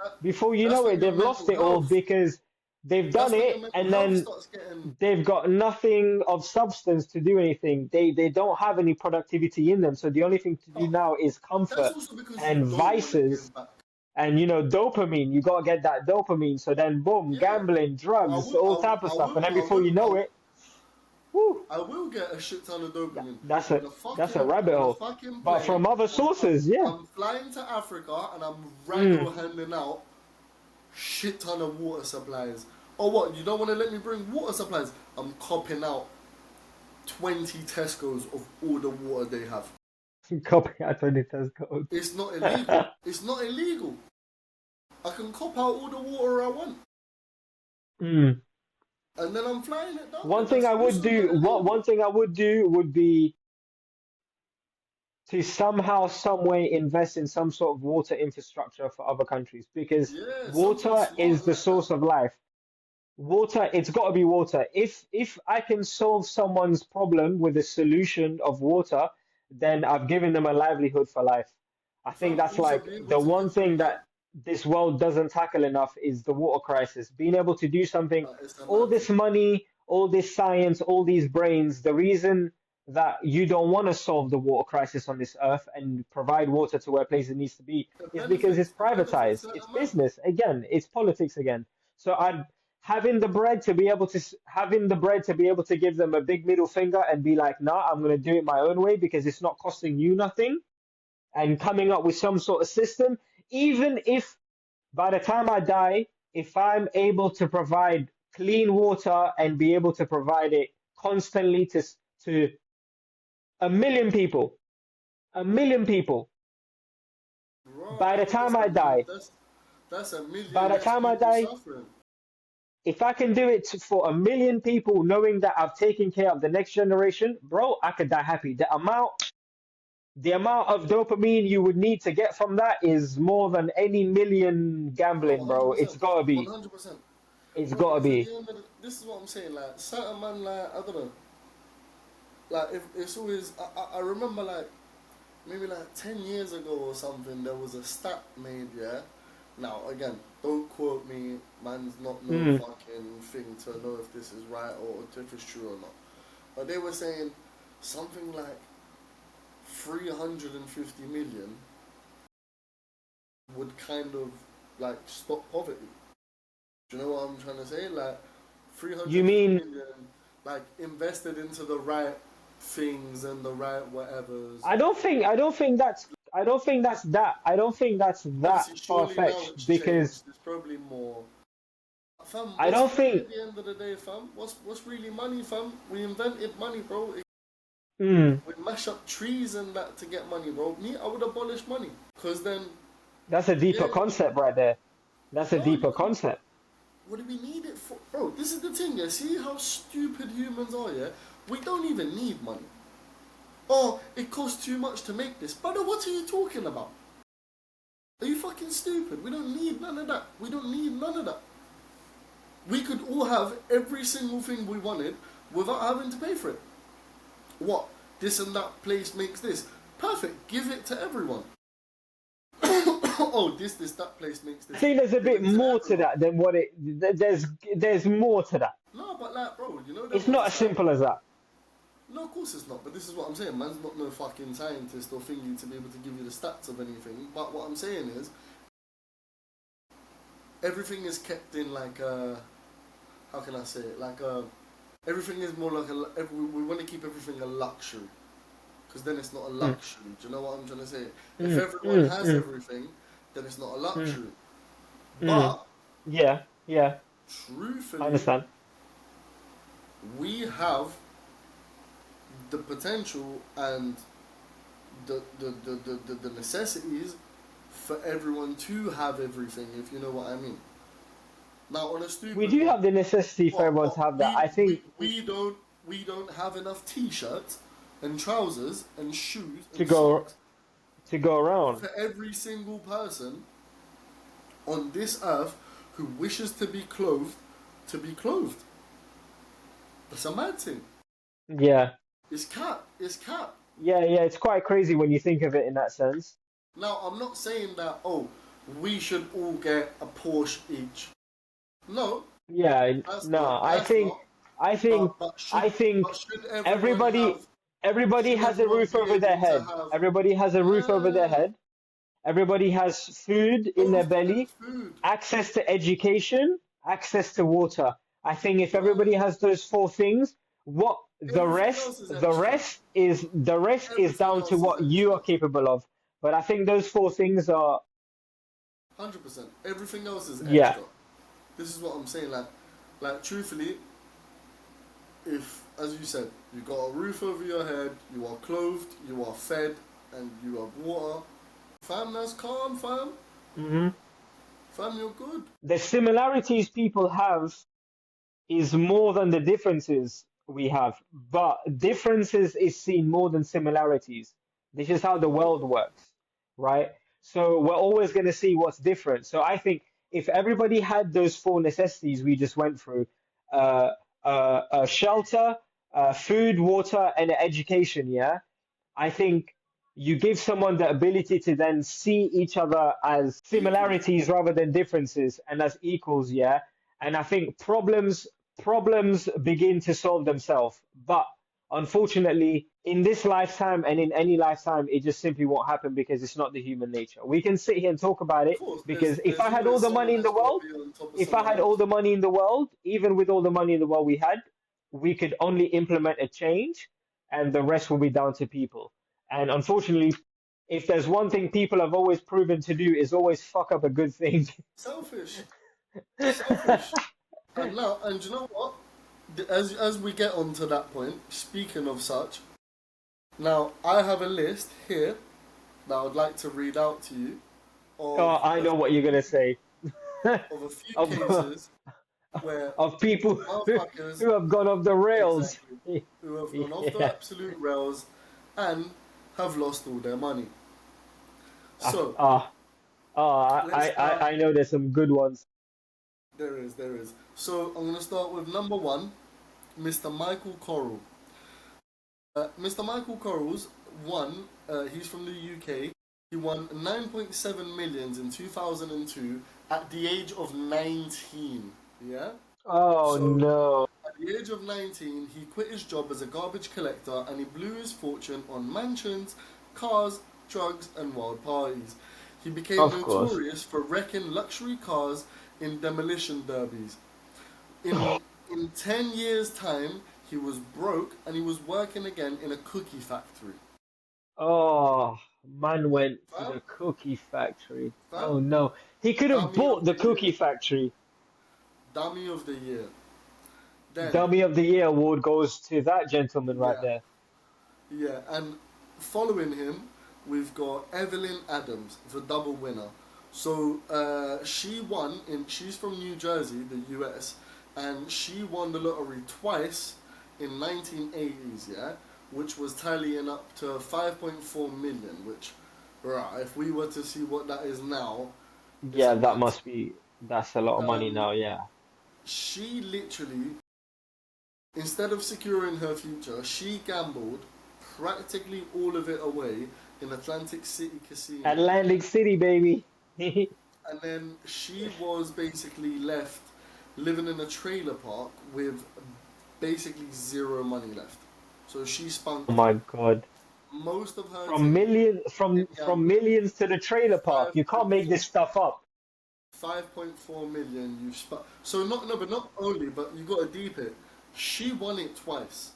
That, before you that's know when it, your they've lost mental it all health. because they've done That's when it your mental and health then starts getting. they've got nothing of substance to do anything. They don't have any productivity in them. So the only thing to do But now is that's comfort also because you and don't want to vices give back. And dopamine, you gotta get that dopamine. So then, boom, Yeah, gambling, I drugs, all will, type of I stuff, and will, then I before you will, know it, whoo, I will get a shit ton of dopamine. that's And a rabbit on the hole. fucking But plane, from other sources, yeah. I'm flying to Africa and I'm Mm. raggo handing out shit ton of water supplies. Or what? You don't want to let me bring water supplies? I'm copping out 20 Tesco's of all the water they have. Copy out 20 test code. It's not illegal. It's not illegal. I can cop out all the water I want. Mm. And then I'm flying it down. One And thing that's I would also not do, illegal. one thing I would do would be to somehow, some way invest in some sort of water infrastructure for other countries because Yeah, something water is smart the like that. source of life. Water, it's got to be water. If I can solve someone's problem with a solution of water, then I've given them a livelihood for life. I think Fam, that's also like be able the to one give them thing that this world doesn't tackle enough is the water crisis. Being able to do something, it's a all mad thing. this money, all this science, all these brains, the reason that you don't want to solve the water crisis on this earth and provide water to where places needs to be is because it's The benefits privatized. that It's are mad. business. Again, it's politics again. So I'd having the bread to be able to having the bread to be able to give them a big middle finger and be like, nah, I'm gonna do it my own way because it's not costing you nothing, and coming up with some sort of system, even if by the time I die, if I'm able to provide clean water and be able to provide it constantly to a million people, Bro, by I the know time I die, that's a by million the less time I people die, suffering. if I can do it for a million people, knowing that I've taken care of the next generation, bro, I could die happy. The amount of dopamine you would need to get from that is more than any million No, gambling, bro. It's 100%. gotta be. 100%. It's Bro, gotta because at be. the end of this is what I'm saying, like, certain man, like, I don't know, like, if it's always, I remember, like, maybe, like, 10 years ago or something, there was a stat made, yeah? Now, again, don't quote me, man's not no Mm. fucking thing to know if this is right or if it's true or not. But they were saying something like 350 million would kind of, like, stop poverty. Do you know what I'm trying to say? Like, You 350 mean million, like, invested into the right things and the right whatevers. I don't think that's that Obviously, far surely now fetched it's because changed. There's probably more. Fam, I what's don't money think at the end of the day, fam? What's really money, fam? We invented money, bro. mm, We mash up trees and that to get money, bro. Me, I would abolish money. Because then, that's a deeper yeah, concept right there. That's a no, you deeper can. concept. What do we need it for? Bro, this is the thing, yeah? See how stupid humans are, yeah? We don't even need money. Oh, it costs too much to make this. Brother, what are you talking about? Are you fucking stupid? We don't need none of that. We don't need none of that. We could all have every single thing we wanted without having to pay for it. What? This and that place makes this. Perfect. Give it to everyone. Oh, that place makes I this. think there's a Give bit it to more to everyone. that than what it. There's more to that. No, but like, bro, you know them It's not ones as like. simple as that. No, of course it's not. But this is what I'm saying. Man's not no fucking scientist or thingy to be able to give you the stats of anything. But what I'm saying is, everything is kept in like how can I say it? Like everything is more like we want to keep everything a luxury. Because then it's not a Mm, luxury. Do you know what I'm trying to say? If mm, everyone mm, has mm, everything, then it's not a mm, luxury. mm. But Yeah, yeah, I truthfully, understand. we have the potential and the necessities for everyone to have everything, if you know what I mean. Now, on a We stupid do one, have the necessity for everyone what to have that. we I we think we don't we don't have enough t-shirts and trousers and shoes to and go socks to go around. for every single person on this earth who wishes to be clothed to be clothed. That's a mad thing. Yeah, It's cap. It's cap. yeah, yeah. It's quite crazy when you think of it in that sense. Now, I'm not saying that, oh, we should all get a Porsche each. No, Yeah, that's no, not. I That's think, not. I think, I But think should everyone everybody, have? everybody Should has a everyone roof be over their able to head. have? Everybody has a roof over their Uh, head. Everybody has food in their Clothes and belly, food. access to education, access to water. I think if everybody Right. has those four things, what Everything else is the extra. rest is Everything down to else is what you extra. are capable of. But I think those four things are, 100%. Everything else is yeah. extra. This is what I'm saying. Like truthfully, if, as you said, you got a roof over your head, you are clothed, you are fed, and you have water, fam, that's calm, fam. Hmm. Fam, you're good. The similarities people have is more than the differences we have, but differences is seen more than similarities. This is how the world works, right? So we're always going to see what's different. So I think if everybody had those four necessities we just went through, uh, shelter, food, water, and education, yeah, I think you give someone the ability to then see each other as Equal. similarities rather than differences and as equals, yeah. And I think problems begin to solve themselves. But unfortunately, in this lifetime and in any lifetime, it just simply won't happen because it's not the human nature. We can sit here and talk about Of it course, because if there's I had all always the money someone in the that's got world, to be on top of if I someone had all else. the money in the world, even with all the money in the world we had, we could only implement a change and the rest will be down to people. And unfortunately, if there's one thing people have always proven to do is always fuck up a good thing. Selfish. Selfish. And now, and you know what? As we get on to that point, speaking of such, now I have a list here that I would like to read out to you Oh, I know what you're gonna say. of a few of cases where of people motherfuckers, who have gone off the rails. exactly, who have gone off the Yeah. absolute rails and have lost all their money. Ah, So ah, let's start. I know there's some good ones. There is. So I'm gonna start with number one, Mr. Michael Coral. Mr. Michael Corals won. He's from the UK. He won 9.7 millions in 2002 at the age of 19. Yeah. Oh So no. at the age of 19, he quit his job as a garbage collector and he blew his fortune on mansions, cars, drugs, and wild parties. He became Of course. notorious for wrecking luxury cars in demolition derbies. In in 10 years' time, he was broke and he was working again in a cookie factory. Oh, man went to Fam, the cookie factory. fam, Oh no. He could have dummy bought of the the year. cookie factory. Dummy of the year. Then, Dummy of the Year award goes to that gentleman right yeah, there. yeah, and following him, we've got Evelyn Adams, the double winner. So she won she's from New Jersey, the US, and she won the lottery twice in 1980s, yeah, which was tallying up to 5.4 million, which, right, if we were to see what that is now, it's Yeah, a that mad must thing. be that's a lot of money Um, now, yeah. she literally, instead of securing her future, she gambled practically all of it away in Atlantic City Casino, Atlantic City, baby. and then she was basically left living in a trailer park with basically zero money left. So she Oh spunked my God. most of her From thing million in from gambling. millions to the trailer park. You can't make 5.4 this stuff up. 5.4 million you've spent. So not, no, but not only, but you got to deep it. She won it twice.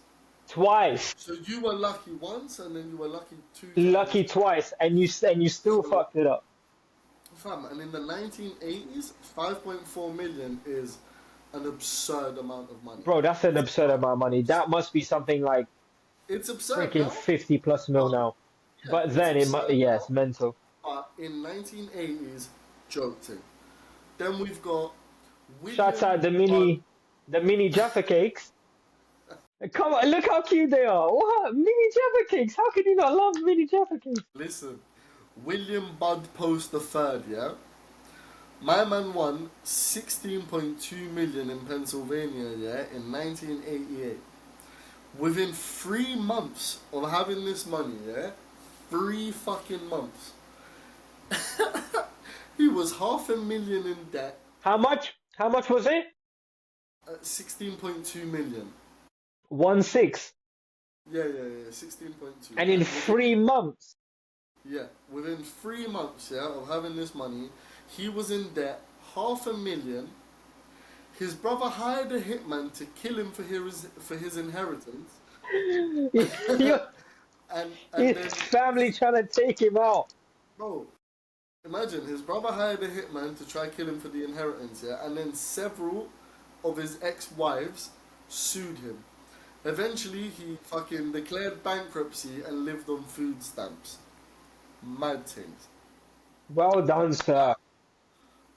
Twice. So you were lucky once, and then you were lucky two times. Lucky twice and you still So, fucked it up. fam, and in the 1980s, 5.4 million is an absurd amount of money. Bro, that's an It's absurd amount of money. That must be something like it's absurd freaking now, 50 plus mil but now. yeah, But it's then absurd yeah, now. it's mental. But in 1980s, joke thing. Then we've got Shouts William out Bud. the mini Jaffa cakes. Come on, look how cute they are. What? Mini Jaffa cakes. How can you not love mini Jaffa cakes? Listen, William Bud Post the third, yeah. My man won 16.2 million in Pennsylvania, yeah, in 1988. Within 3 months of having this money, yeah, 3 fucking months, he was half a million in debt How much? How much was it? at 16.2 million. 1.6. Yeah, 16.2. And in And within, 3 months. Yeah, within 3 months, yeah, of having this money, he was in debt 500,000. His brother hired a hitman to kill him for his inheritance, Your and his then, family trying to take him out. bro, imagine his brother hired a hitman to try kill him for the inheritance, yeah, and then several of his ex-wives sued him. Eventually, he fucking declared bankruptcy and lived on food stamps. Mad things. Well done, sir.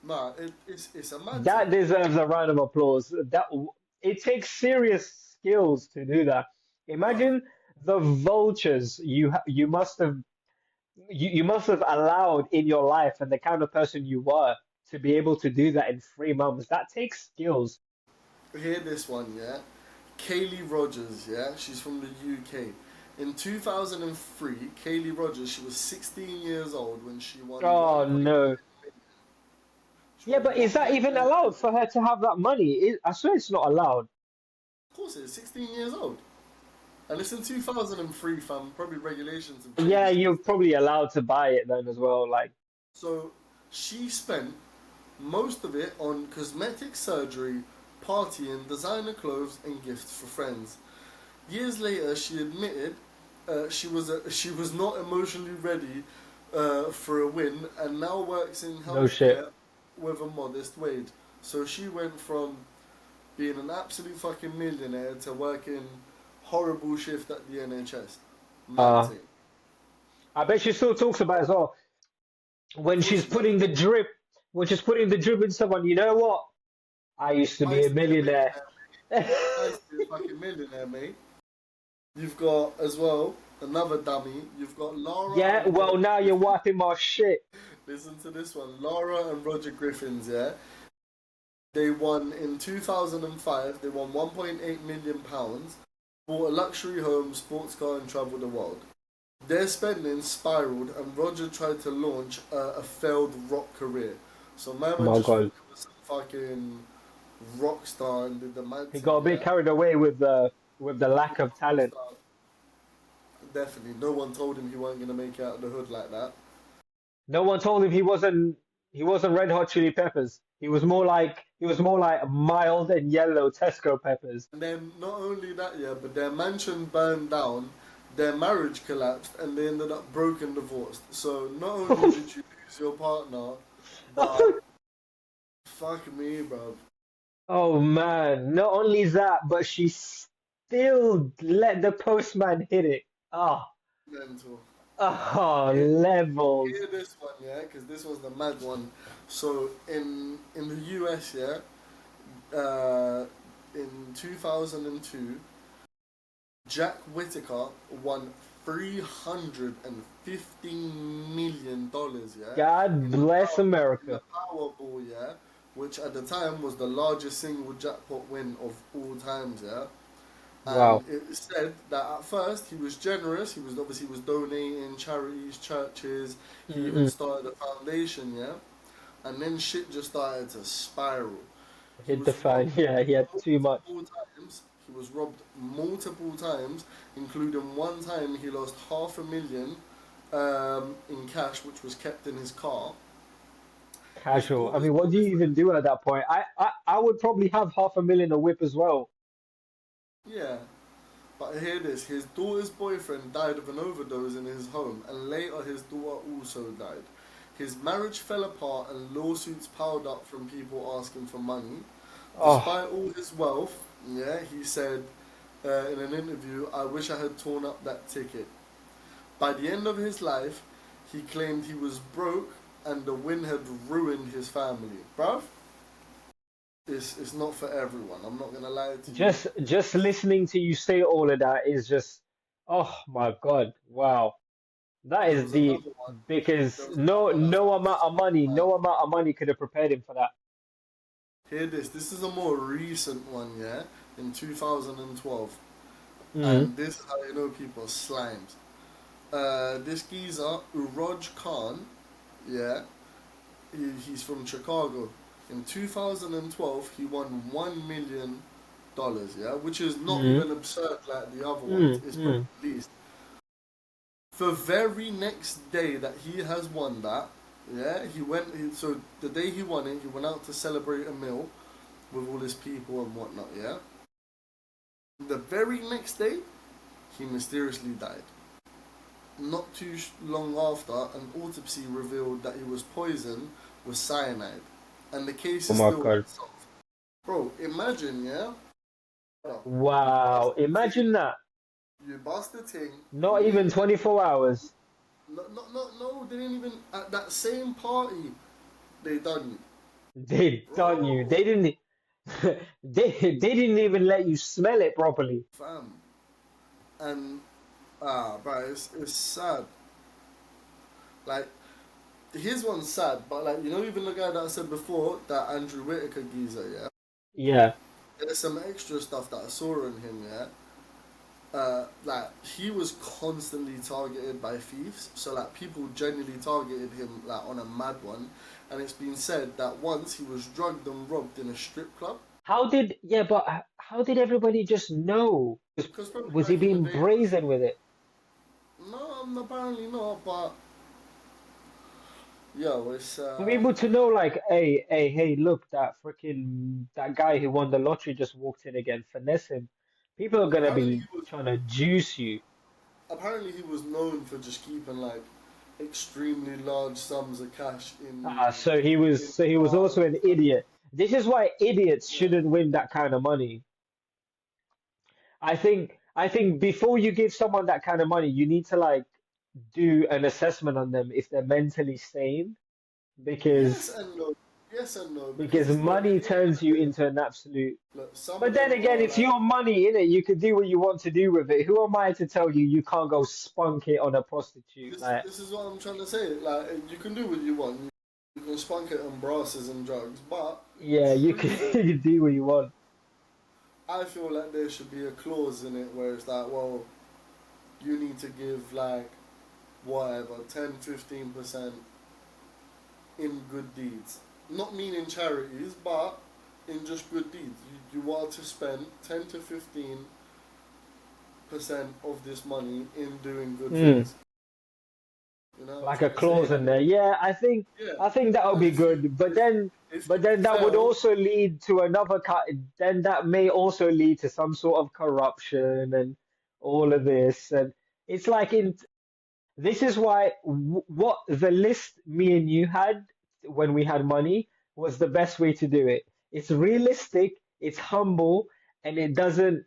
Nah, it's a mad thing. That deserves a round of applause. It takes serious skills to do that. Bruv. Imagine the vultures you must have you must have allowed in your life and the kind of person you were to be able to do that in 3 months. That takes skills. Hear this one, yeah? Kaylee Rogers, yeah? She's from the UK. In 2003, Kaylee Rogers, she was 16 years old when she won Oh 1.8 no. million. She Yeah, won but is that 1.8 even million. allowed for her to have that money? I swear it's not allowed. Of course it is, 16 years old. And it's in 2003, fam. Probably regulations have Yeah, changed you're since. probably allowed to buy it then as well. Like, So she spent most of it on cosmetic surgery, partying, designer clothes, and gifts for friends. Years later, she admitted she was not emotionally ready for a win, and now works in no shit. healthcare with a modest wage. So she went from being an absolute fucking millionaire to working horrible shift at the NHS. Mad Uh, thing. I bet she still talks about it as well. When Of course she's she does. putting the drip, when she's putting the drip in someone, you know what? I used to I be a used to be a millionaire. millionaire. I used to be a fucking millionaire, mate. You've got as well another dummy. You've got Laura Yeah, and well, Roger now you're Griffin. wiping my shit. Listen to this one. Laura and Roger Griffins, yeah? They won in 2005, they won £1.8 million, bought a luxury home, sports car, and travelled the world. Their spending spiraled, and Roger tried to launch a failed rock career. So my Oh man my just thought God. he was some fucking rock star and did the mad He thing, got a bit yeah? carried away with the He lack was of a rock talent. star. Definitely. No one told him he wasn't going to make it out of the hood like that. No one told him he wasn't Red Hot Chili Peppers. He was more like mild and yellow Tesco peppers. And then not only that, yeah, but their mansion burned down, their marriage collapsed, and they ended up broken divorced. So not only did you lose your partner, but fuck me, bro. Oh man, not only that, but she still let the postman hit it. Ah, Mental. Hear, levels. hear this one, yeah, because this was the mad one. So in the US, yeah, in 2002, Jack Whitaker won $315 million, yeah, God bless in the America. Powerball, yeah, which at the time was the largest single jackpot win of all times, yeah. And Wow. it said that at first he was generous. He was donating charities, churches. He even Mm-mm. started a foundation, yeah. And then shit just started to spiral. He Hit the was fan. robbed Yeah, he had too much. multiple times. He was robbed multiple times, including one time he lost 500,000 in cash, which was kept in his car. His Casual. I daughter's mean, what do you boyfriend, even do at that point? I would probably have 500,000 a whip as well. yeah. But hear this: his daughter's boyfriend died of an overdose in his home, and later his daughter also died. His marriage fell apart, and lawsuits piled up from people asking for money. Oh, Despite all his wealth, yeah, he said in an interview, "I wish I had torn up that ticket." By the end of his life, he claimed he was broke and the win had ruined his family. Bruv, it's not for everyone. I'm not gonna lie to you. just listening to you say all of that is just, oh my God, wow. That There is was deep another one. because There was no another one I no found. amount This of one was money, mad. no amount of money could have prepared him for that. Hear this. This is a more recent one, yeah, in 2012. Mm. And this is how you know people are slimed. This geezer, Uroj Khan, yeah, he's from Chicago. In 2012, he won $1 million, yeah, which is not Mm. even absurd like the other ones. Mm. It's probably Mm. the least. The very next day that he has won that, yeah, so the day he won it, he went out to celebrate a meal with all his people and whatnot, yeah? The very next day, he mysteriously died. Not too long after, an autopsy revealed that he was poisoned with cyanide. And the case Oh is my still God. unsolved. Bro, imagine, yeah? You bust Wow. the Imagine thing, that. you bust the thing, you Not even leave it. 24 hours. No, they didn't even, at that same party, they done you. They done you. Bro, They didn't. They didn't even let you smell it properly. fam. And, bro, it's sad. Like, his one's sad, but like, even the guy that I said before, that Andrew Whitaker geezer, yeah? Yeah. There's some extra stuff that I saw in him, yeah? Like, he was constantly targeted by thieves, so like, people genuinely targeted him, like, on a mad one, and it's been said that once he was drugged and robbed in a strip club, But how did everybody just know? because probably Was he back in the being day it was, brazen with it? no, apparently not, but, yo, it's, For people to know, like, hey, look, that guy who won the lottery just walked in again, finesse him. People are gonna apparently be he was trying to juice you. apparently he was known for just keeping like extremely large sums of cash Ah, in so he was cars also and an stuff. idiot. This is why idiots Yeah, shouldn't win that kind of money. I think before you give someone that kind of money, you need to like do an assessment on them if they're mentally sane, yes because and no, yes and no, because because it's not. In money the end of turns the you day, into an absolute. look, some But of then them again, are it's like, your money, innit? You can do what you want to do with it. Who am I to tell you you can't go spunk it on a prostitute? this. Like, This is what I'm trying to say. Like, you can do what you want. You can spunk it on brasses and drugs, but yeah, you can, truthfully, you can do what you want. I feel like there should be a clause in it where it's like, well, you need to give like whatever 10-15% in good deeds. Not meaning charities, but in just good deeds. You are to spend 10 to 15% of this money in doing good Hmm. things. You know what I'm Like a trying to say? clause in there. Yeah, Yeah. I think that would And be good. if But you then that would fail, also lead to another then that may also lead to some sort of corruption and all of this. And it's like this is why what the list me and you had when we had money was the best way to do it. It's realistic, it's humble, and it doesn't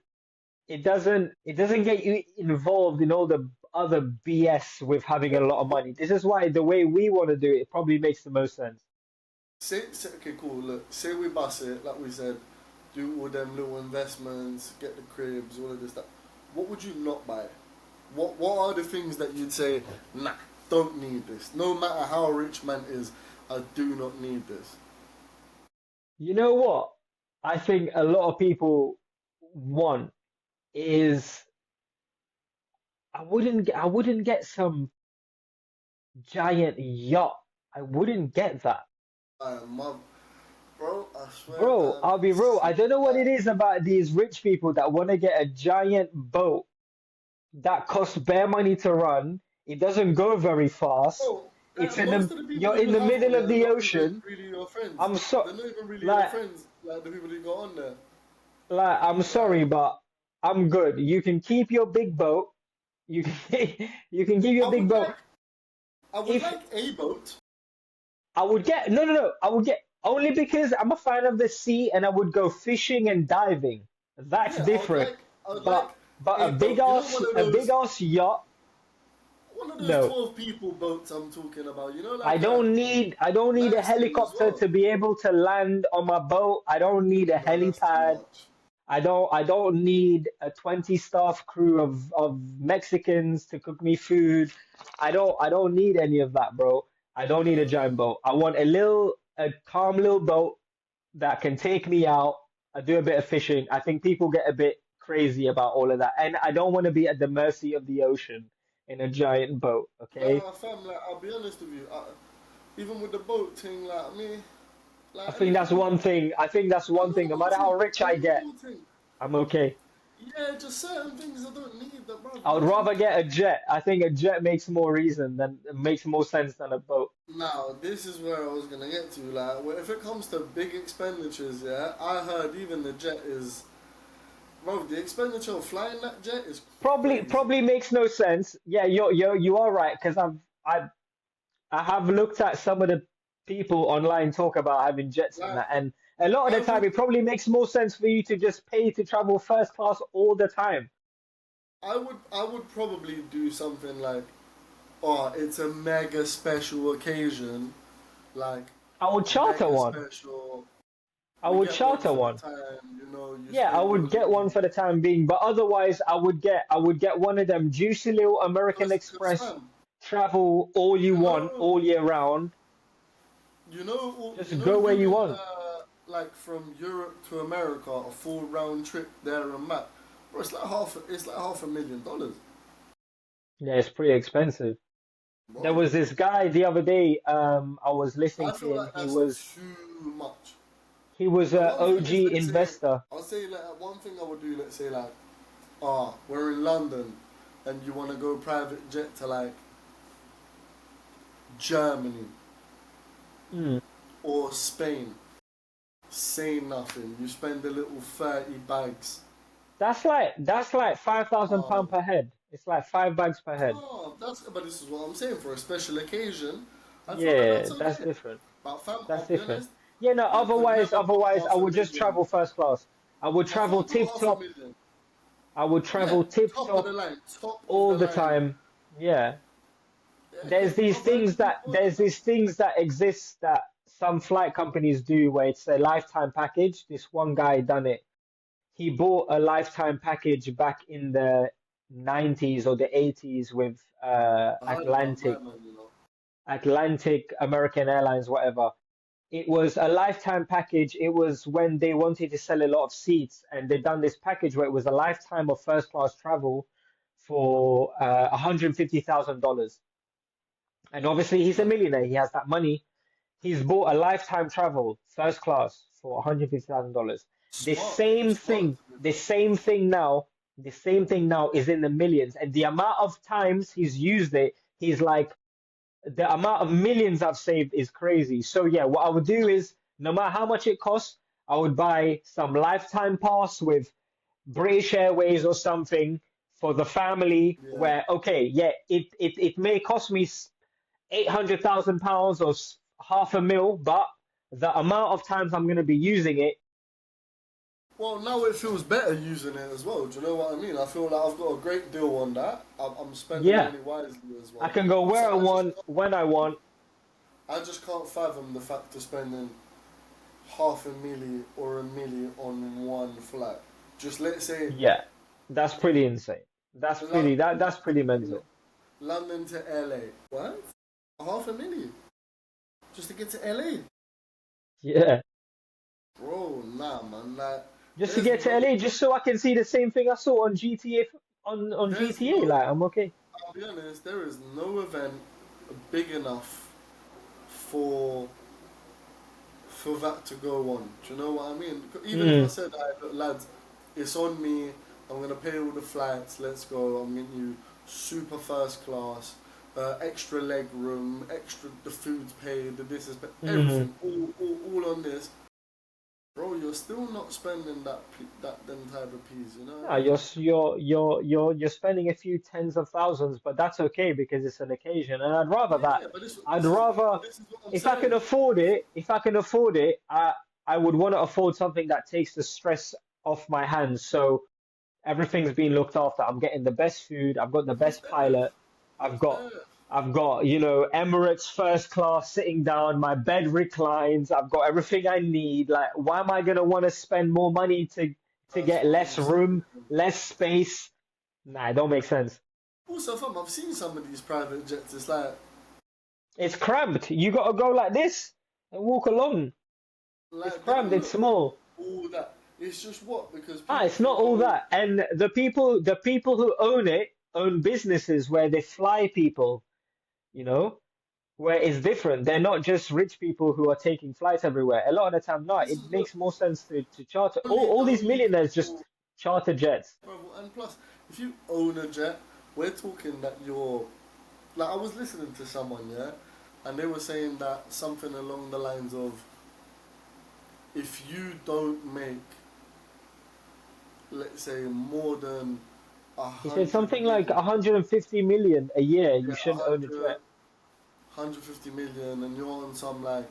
get you involved in all the other BS with having a lot of what money. This is why the way we want to do it, probably makes the most sense. okay, cool. Look, say we bust it, like we said, do all them little investments, get the cribs, all of this stuff. What would you not buy? What are the things that you'd say, nah, don't need this. No matter how rich man is, I do not need this. You know what? I think a lot of people want is I wouldn't get some giant yacht. I wouldn't get that. My bro, I swear, Bro, I'll be real. I don't know what it is about these rich people that want to get a giant boat that costs bare money to run. It doesn't go very fast. bro, It's in most the of the people you're you in the have on middle there of are the not even ocean. really your friends. I'm so They're not even really your like friends, like the people you got on there. I'm Like, sorry, but I'm good. You can keep your big boat. You can you can keep your I big would boat. like, I would If like a boat. I would get no, I would get only because I'm a fan of the sea and I would go fishing and diving. That's Yeah, different. I would But like but a boat. You know, a big ass yacht, one of those no. 12 people boats I'm talking about. You know, I like a don't need I don't need a nice thing as helicopter well. to be able to land on my boat. I don't need a No, that's too helipad. much. I don't need a 20 staff crew of Mexicans to cook me food. I don't need any of that, bro. I don't need a giant boat. I want a calm little boat that can take me out. I do a bit of fishing. I think people get a bit crazy about all of that. And I don't want to be at the mercy of the ocean in a giant boat, okay? Nah, fam, like, I'll be honest with you. Even with the boat thing, like, me, I like, think that's one thing. I think that's a one thing. No normal matter how thing. rich A I get, normal thing. I'm okay. Yeah, just certain things I don't need that, bro. I would You can rather get. get a jet. I think a jet makes more sense than a boat. Now, this is where I was gonna get to. Like, if it comes to big expenditures, yeah, I heard even the jet is, bro. The expenditure of flying that jet is crazy. Probably makes no sense. Yeah, you are right because I have looked at some of the people online talk about having jets and Like, that, and a lot of I the time would, it probably makes more sense for you to just pay to travel first class all the time. I would probably do something like, oh, it's a mega special occasion, like I would charter mega one. special. I We would get one charter for the one. time, you Yeah, I spend your would get little one for the time being, but otherwise I would get one of them juicy little American cause Express fam, travel all you you want know, all year round. you Just know, go where you doing want. like from Europe to America, a full round trip there and back, bro. It's like $500,000, Yeah, it's pretty expensive. There bro. was this guy the other day, I was listening I to feel him. like that's too much. He was The a one thing is, OG let's say, investor. I'll say like one thing I would do. Let's say like, we're in London, and you want to go private jet to like Germany Mm. or Spain. Say nothing. You spend a little 30 bags. That's like £5,000 Um, per head. It's like 5 bags per head. but this is what I'm saying, for a special occasion. I feel like Yeah, that's that's okay. different. But fam, I'll That's be different. honest, Yeah, no, you could never put otherwise I half a would just million. travel first class. I would I travel can't put tip half a top. million. I would Yeah, travel tip top of the top line, top of all the the line. time. Yeah. Yeah, because There's these things that exist that some flight companies do where it's a lifetime package. This one guy done it. He bought a lifetime package back in the 90s or the 80s with I heard about my man. Atlantic, American Airlines, whatever. It was a lifetime package. It was when they wanted to sell a lot of seats, and they done this package where it was a lifetime of first class travel for $150,000. And obviously, he's a Like, millionaire. He has that money. He's bought a lifetime travel first class for $150,000. smart, smart to be fair. The same thing now is in the millions. And the amount of times he's used it, he's like, the amount of millions I've saved is crazy. So yeah, what I would do is no matter how much it costs, I would buy some lifetime pass with British Airways or something for the family Yeah. where okay, yeah, it may cost me £800,000 or half a mil, but the amount of times I'm going to be using it, Well, now it feels better using it as well. Do you know what I mean? I feel like I've got a great deal on that. I'm spending yeah, money wisely as I well. can go So where I want, when I want. I just can't fathom the fact of spending half a milli or a milli on one flight. Just let's say, Yeah, that's pretty insane. because I That's pretty mental. London to LA. What? Half a milli just to get to LA, Yeah, bro. Nah, man. Like, just to there's get to no, LA, just so I can see the same thing I saw on there's GTA. no. Like I'm okay. I'll be honest. There is no event big enough for that to go on. Do you know what I mean? Even if I Mm, said, look, lads, it's on me. I'm gonna pay all the flights. Let's go. I'm getting you super first class, extra leg room, extra the food's paid, the this is paid, mm. everything, all on this. Bro, you're still not spending that them type of peas. You know what I No, mean? you're spending a few tens of thousands, but that's okay because it's an occasion, and I'd rather that. Yeah, but I'd rather this is what I'm if I can saying. afford it, I would want to afford something that takes the stress off my hands. So everything's being looked after. I'm getting the best food. I've got the Most best deaf, pilot. I've most got deaf. Emirates first class sitting down. My bed reclines. I've got everything I need. Like, why am I gonna want to spend more money to That's get what less I'm saying. room, less space? Nah, it don't make sense. Also, fam, I've seen some of these private jets. It's It's cramped. You gotta go like this and walk along. It's they cramped. don't It's look like small. all that. It's just what because Ah, people it's not think, all oh, that. And the people who own it own businesses where they fly people, you know, where it's different. They're not just rich people who are taking flights everywhere. A lot of the time, no, this it is what makes more sense to charter. only All the these only millionaires just people. Charter jets. Bro, and plus, if you own a jet, we're talking that you're like I was listening to someone, yeah, and they were saying that something along the lines of if you don't make, let's say, more than a He said hundred something like million, 150 million a year. You yeah, shouldn't own a 100, jet. 150 million, and you're on some like,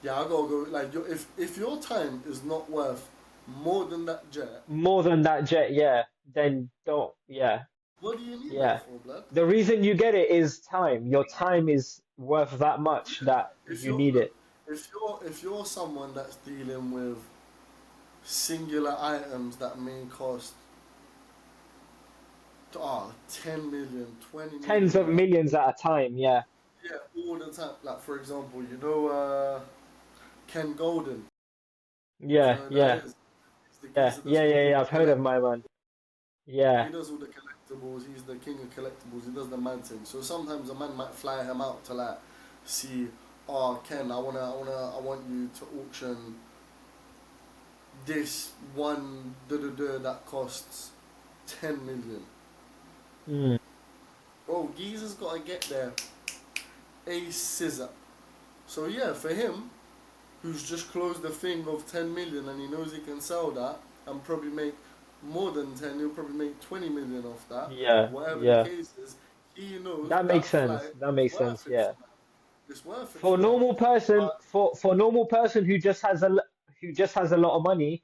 yeah, I gotta go. Like, if your time is not worth more than that jet, More than that jet, yeah. Then don't. Yeah, what do you need that yeah. for, blood? The reason you get it is time. Your time is worth that much Yeah. that If you you're need look, it. if you're someone that's dealing with singular items that may cost 10 million, 20 Tens million, of millions at a time. Yeah, yeah, all the time. Like, for example, Ken Golden. Do you yeah, know who that yeah, is? He's the yeah, geezer that's yeah, got yeah, all yeah. the I've heard of collectibles. my man. He Yeah. does all the collectibles. He's the king of collectibles. He does the man thing. So sometimes a man might fly him out to like see, oh Ken, I want you to auction this one that costs 10 million. Mm. Bro, geezer's got to get there a scissor. So yeah, for him, who's just closed the thing of 10 million and he knows he can sell that and probably make more than 10, he'll probably make 20 million off that. Yeah, Whatever the yeah. case is, he knows That makes that sense. flight That is makes sense. worth it Yeah. for him. It's worth it For for him. normal person, But, for normal person who just has a lot of money,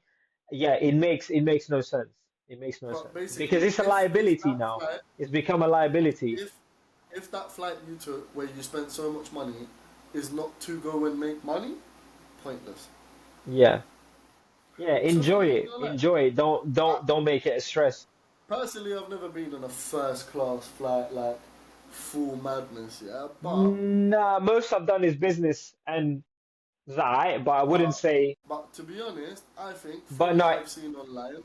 yeah, it makes no sense. It makes no but sense because basically, it's a if liability that now. flight, It's become a liability. if if that flight you took where you spent so much money is not to go and make money, pointless. Yeah. Yeah, Because I'm enjoy not it. gonna lie, Enjoy it. Don't I, don't don't make it a stress. personally, I've never been on a first class flight like full madness, yeah. Nah, most I've done is business and that, but I wouldn't But say. but to be honest, I think But from what no, I've seen online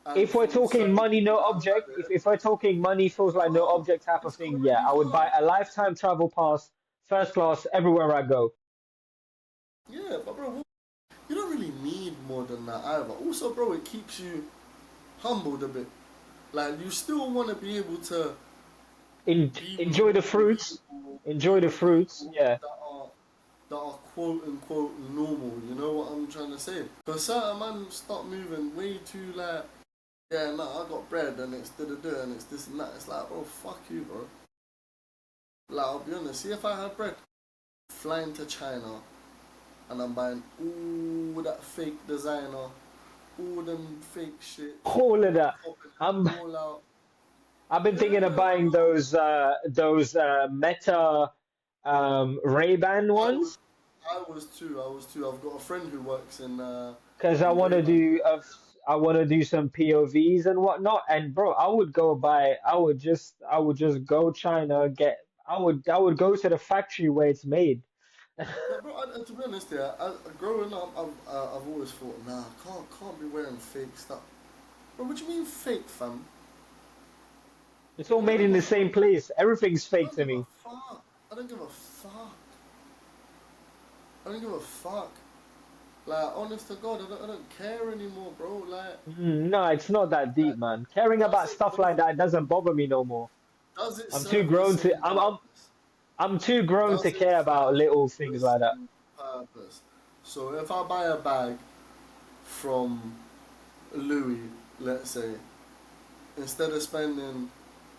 and if we're from talking certain money, no people that have object, had if, it, if we're talking money feels like no calm. object type of It's thing, yeah, already I would buy calm. a lifetime travel pass, first class, everywhere I go. Yeah, but bro, you don't really need more than that either. Also, bro, it keeps you humbled a bit. Like you still want to be able to be with Enjoy the normal fruits. people, be Enjoy the with fruits. people Yeah. that are quote unquote normal. You know what I'm trying to say? But certain man start moving way too like, yeah, nah, I got bread and it's da da da and it's this and that. It's like, bro, fuck you, bro. Like, I'll be honest. See, if I had bread, flying to China and I'm buying all that fake designer, all them fake shit, All of that. popping I'm. it all out. I've been thinking of Yeah, buying bro. those Meta Ray-Ban I was, ones I was too. I've got a friend who works because I in want to Ray-Ban. I want to do some POVs and whatnot. And bro, I would go buy. I would just go China get. I would go to the factory where it's made. No, bro. To be honest, yeah, growing up, I've always thought, nah, can't be wearing fake stuff. Bro, what do you mean fake, fam? It's all I made don't in the give same place. Everything's I fake don't to give a me. fuck. I don't give a fuck. I don't give a fuck. Like, honest to God, I don't care anymore, bro. Like, No, it's not that deep, like, man. Caring does about it stuff does like it that doesn't bother me no more. does it I'm too serve the grown to. same purpose? I'm too grown to Does it care about serve little the things like that. same purpose? So if I buy a bag from Louis, let's say, instead of spending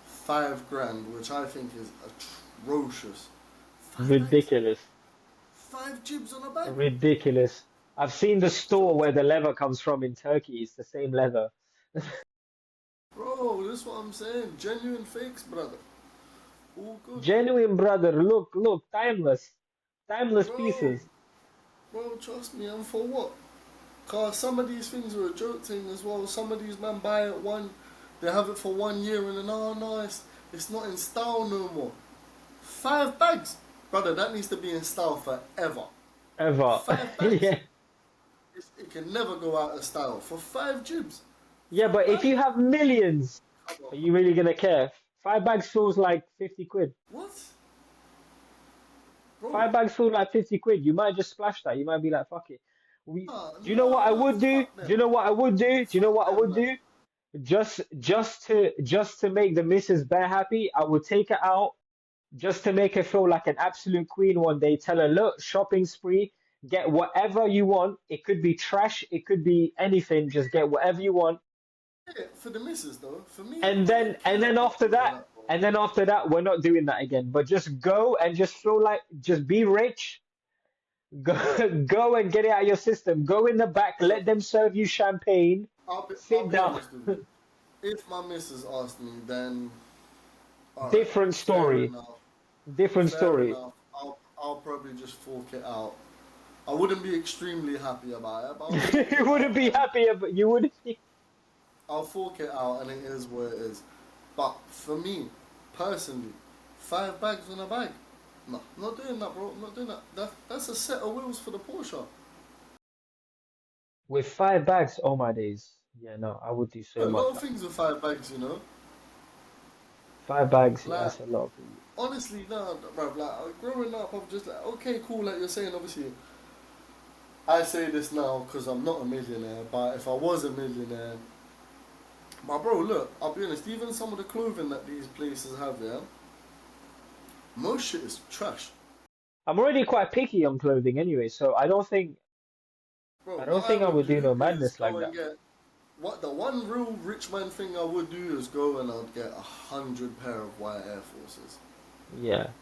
5 grand, which I think is atrocious, 5 bags, Ridiculous. 5 jibs on a bag, Ridiculous. I've seen the store where the leather comes from in Turkey. It's the same leather. bro. This is what I'm saying. Genuine fakes, brother. All good, Genuine brother. Look, look, timeless. Timeless bro. pieces. Bro, trust me. And for what? Cause some of these things are a joke thing as well. Some of these men buy it they have it for 1 year and then no, it's not in style no more. 5 bags, brother. That needs to be in style forever. Ever. 5 bags. Yeah. It can never go out of style for 5 jibs. Yeah, but if 5 bags. you have millions, Come on, are man. you really gonna care? 5 bags feels like 50 quid. What, bro? 5 bags feel like 50 quid. You might just splash that. You might be like, fuck it. Do you know what I Nah, would do? fuck Do you them. know what I would do? Do you know Fuck what I them, would man. do? just to make the missus bare happy, I would take her out just to make her feel like an absolute queen one day. Tell her, look, shopping spree, get whatever you want. It could be trash, it could be anything. Just get whatever you want, Yeah, for the missus though. For me, and I then don't and care then about after all of that, that, bro. we're not doing that again. But just go and just feel like, just be rich. Go, go and get it out of your system. Go in the back, let Look, them serve you champagne. I'll Sit be down. honest with you. If my missus asked me, then all right, Different fair story. enough, Different fair story. enough. I'll probably just fork it out. I wouldn't be extremely happy about it, but I'll fork You it wouldn't out, be and happier, but you would. I'll fork it out, and it is what it is. But for me, personally, 5 bags on a bag. No, I'm not doing that, bro. I'm not doing that. That's a set of wheels for the Porsche. With 5 bags, oh my days. Yeah, no, I would do A so much. lot of things with 5 bags, you know. 5 bags, yeah, Like that's a lot for you. honestly, no, bro. Like growing up, I'm just like, okay, cool. Like you're saying, obviously, I say this now because I'm not a millionaire. But if I was a millionaire, my bro, look, I'll be honest. Even some of the clothing that these places have, yeah, most shit is trash. I'm already quite picky on clothing anyway, so Bro, I don't what I think I would would do do no is madness like go that. and get what the one real rich man thing I would do is go and I'd get 100 pair of white Air Forces. Yeah,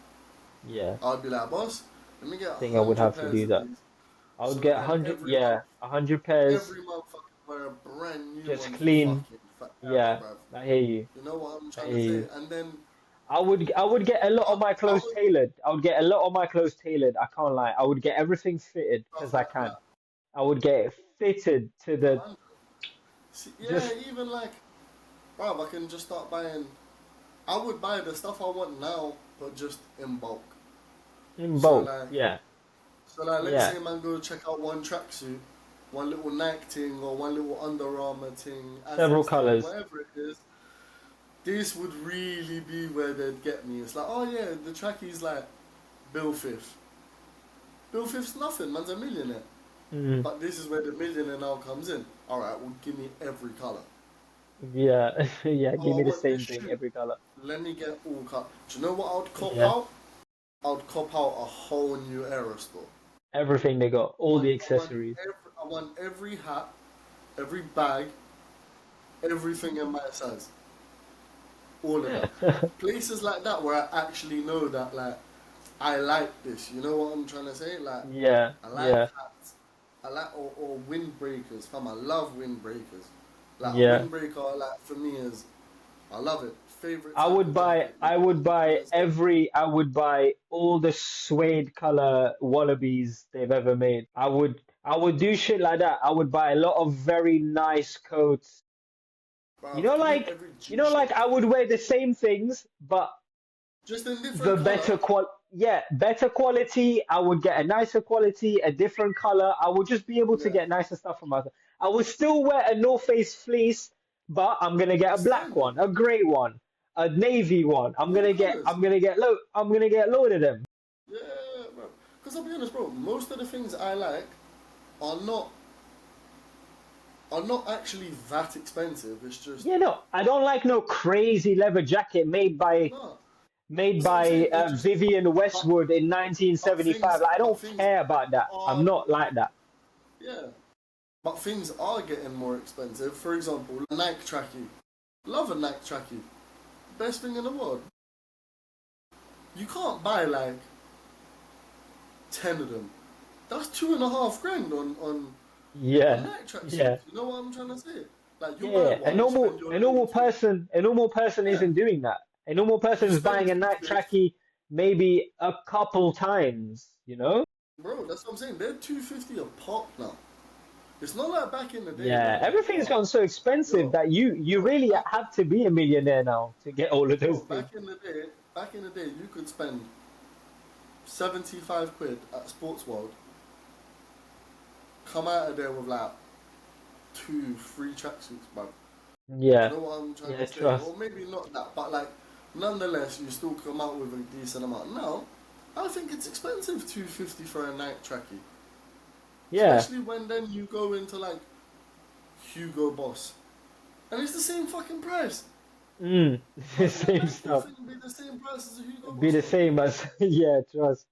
yeah. I'd be like, boss, let me get I a think I would hundred have to pairs do of that. these. I would So get a then hundred, yeah, 100 pairs, every month I can wear a brand new just one for clean. fucking fat camera, Yeah, bruv. I hear you. You know what I'm I trying hear to say? you. And then I would get a lot of my I clothes would tailored. I would get a lot of my clothes tailored. I can't lie. I would get everything fitted stuff because I like can. that. I would get it fitted to Yeah, the man. See, yeah, just even like, bruv, I can just start buying. I would buy the stuff I want now, but just in bulk. in So bulk. like, Yeah, let's yeah. say man go check out one tracksuit, one little Nike thing or one little Under Armour thing, Several Asics thing, colors. whatever it is. This would really be where they'd get me. It's like, oh yeah, the trackie's like Bill Fifth. Bill Fifth's nothing, man's a millionaire. Mm, But this is where the millionaire now comes in. Alright, well give me every colour. yeah, yeah. Give Oh, me I the want this same thing, shoe. every color. Let me get all cut. Do you know what I'd cop Yeah, out? I'd cop out a whole new era store. everything they got, I all want, the I want, accessories. I want every hat, every bag, everything in my size. All of that. Places like that where I actually know that, like, I like this. You know what I'm trying to say? Like, Yeah, I like yeah, hats. I like, or windbreakers. Fam, I love windbreakers. Like, a yeah. windbreaker, like, for me is, I love it. Favorite I type would of buy jacket. You I know what would I'm trying buy to say? all the suede color wallabies they've ever made. I would do shit like that. I would buy a lot of very nice coats. You Bruv, know give me like every you G know shit. like I would wear the same things but Just in the different colour. better better quality. I would get a nicer quality, a different color. I would just be able to Yeah. get nicer stuff from myself. I would still wear a North Face fleece, but I'm gonna get a black Standard. one, a grey one, a navy one. I'm All gonna get colours. I'm gonna get I'm gonna get a load of them. Yeah, bro. Because I'll be honest, bro, most of the things I like are not actually that expensive. It's just Yeah, no, I don't like no crazy leather jacket no. made That's what I'm by saying. They're just Vivian but Westwood in things 1975. Like, I don't care about that. I'm are not like that. yeah. But things are getting more expensive. For example, a Nike trackie. Love a Nike trackie. Best thing in the world. You can't buy like 10 of them. That's 2.5 grand on Yeah, Nike yeah. tracksuits. You know what I'm trying to say? Like you buy Yeah, a one, spend normal your a little normal two. person a normal person Yeah. isn't doing that. A normal person You is spend buying a Nike 250. trackie maybe a couple times, you know? Bro, that's what I'm saying. They're 250 a pop now. It's not like back in the day Yeah, where like, everything's gotten so expensive yo, that you bro, really have to be a millionaire now to get all of those things. back in the day, you could spend 75 quid at Sports World, come out of there with like two, three tracksuits, bro. Do Yeah, you know what I'm trying yeah, to say? trust. Or maybe not that, but like, nonetheless, you still come out with a decent amount. Now, I think it's expensive 250 for a night trackie. Yeah, Especially when then you go into like Hugo Boss. And it's the same fucking price. The Why same would stuff. everything be the same price as a Hugo Be Boss the one? same as yeah, trust.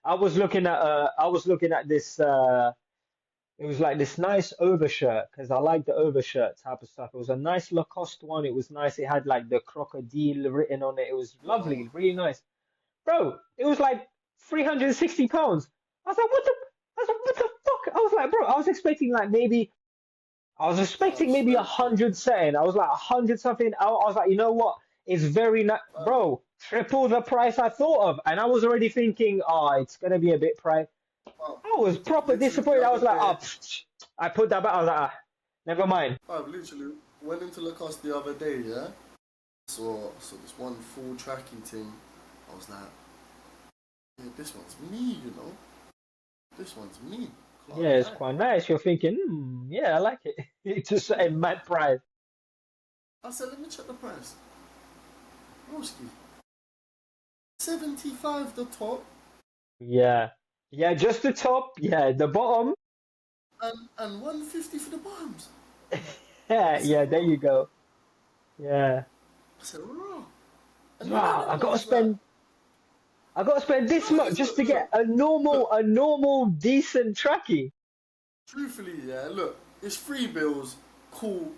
I was looking at this it was like this nice overshirt because I like the overshirt type of stuff. It was a nice Lacoste one. It was nice. It had like the crocodile written on it. It was Wow. lovely, really nice. Bro, it was like £360. I was like, what the I was like, what the fuck? I was like, bro, I was I expecting maybe a swear to you. hundred something. I was like a hundred something. I was like, you know what? It's very nice, Um, bro. Triple the price I thought of, and I was already thinking, oh, it's gonna be a bit price. wow. I was proper Literally the disappointed. I was other like, day, oh, I put that back. I was like, never mind. I literally went into Lacoste the other day, yeah? So this one full tracking thing. I was like, yeah, this one's me, you know? This one's me. Yeah, Can't it's lie. quite nice. You're thinking, yeah, I like it. It's just a mad price. I said, let me check the price. Broski, 75 the top Yeah, yeah, just the top. Yeah, the bottom. and 150 for the bottoms. I Yeah, said, yeah, there raw. you go. Yeah. I said, raw. And you know Wow, them ones like, I gotta spend this no, much because just to look, get look, a normal decent trackie. truthfully, yeah, look, it's free bills, cool.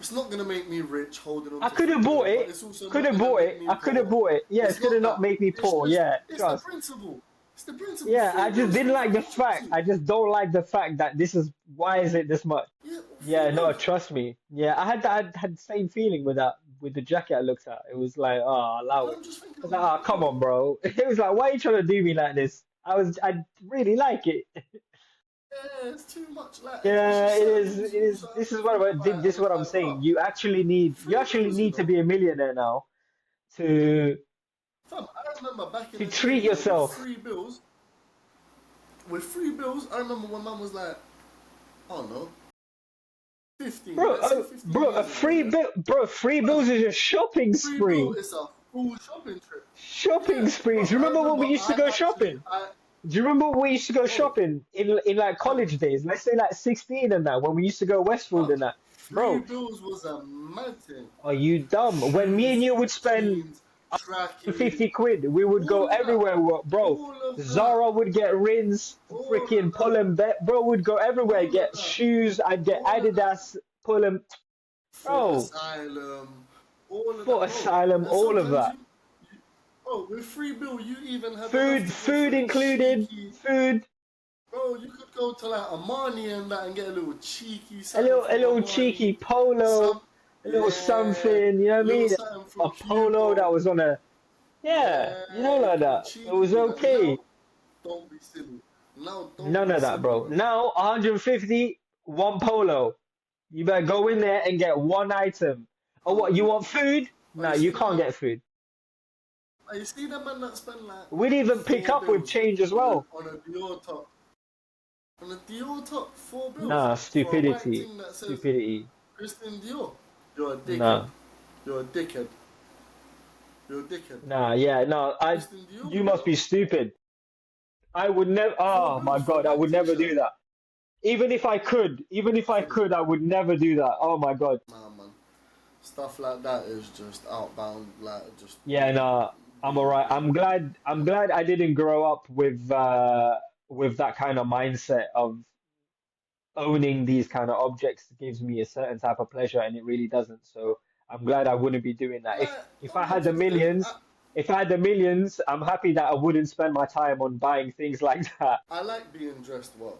It's not gonna make me rich holding on I to could free have bought bills, but it. it's also Could not have gonna bought make it. me I could have poor. bought it. Yeah, it's It's gonna not not that. make me It's poor. just, Yeah, it's the trust. principle. It's the principle. Yeah, I Free just bills, didn't free like the fucking fact. tracksuit. I just don't like the fact that this is why is it this much? Yeah, free Yeah, no, bills. trust me. Yeah, I had the same feeling with that with the jacket I looked at. It was like, oh, allow And it. I'm just thinking, I was like, oh, come bro, on, bro. It was like, why are you trying to do me like this? I really like it. yeah, it's too much. Like, it's Yeah, just it certain is. things It you is. also have This to is what think about, this and is it's what I'm like, saying. bro, You free actually bills, you need to know. be a millionaire now to Fam, I remember back in to the day, treat yeah, yourself. with free bills, I remember when mum was like, I don't know, 15, Bro, let's say 15 bro, years ago, yeah? free Fam, bills is a shopping free bill spree. is a full shopping trip. Shopping Yeah, sprees. bro, I Remember when remember we used to go shopping? Do you remember when we used to go bro, shopping in like fam, college days? Let's say like 16 and that, when we used to go Westfield fam, and that. free Bro, bills was a mad thing. are you dumb? When me and Shoes, you would spend jeans, tracking, 50 quid, we would go all of that, everywhere, bro. all of that, Zara would get Rins, all of freaking that, Pull 'em Bet, bro would go everywhere, all of get that, shoes, I'd get all of that. Adidas, Pull 'em, Foot bro, Asylum, all of Foot that, bro. Asylum, And all of sometimes that. with free bill, you even had the nerve to go for Food the included, cheeky, food, bro. You could go to like Armani and that and get a little cheeky a something from little cheeky Armani, polo, some, a little yeah, something, you know what I little mean? something A from polo that Hugo, was on a, yeah, you know, yeah, like little that. It cheeky was with that. okay. Now, don't be silly. Now, don't None be of that, silly, bro. bro. Now, 150, one polo. You better go in there and get one item. Oh, what? You Bro, want food? oh, No, you can't get food. you see the man that spend like We'd even pick four up with bills change as well. on a Dior top. On a Dior top, 4 bills Nah, for a white stupidity. thing that says Stupidity. Christian Dior. You're a dickhead. Nah. You're a dickhead. You're a dickhead. Nah, yeah, no, Christian Dior, you you must know? be stupid. I would never, Four oh my bills for a God, I white would never do t-shirt. that. Even if I Fully. could, I would never do that. Oh my God. Nah, man. Stuff like that is just outbound, like just Yeah, no, I'm really alright. big. I'm glad I didn't grow up with that kind of mindset of owning these kind of objects gives me a certain type of pleasure, and it really doesn't. So I'm glad I wouldn't be doing that. Like, If don't I get had the twisted. millions, if I had the millions, I'm happy that I wouldn't spend my time on buying things like that. I like being dressed well.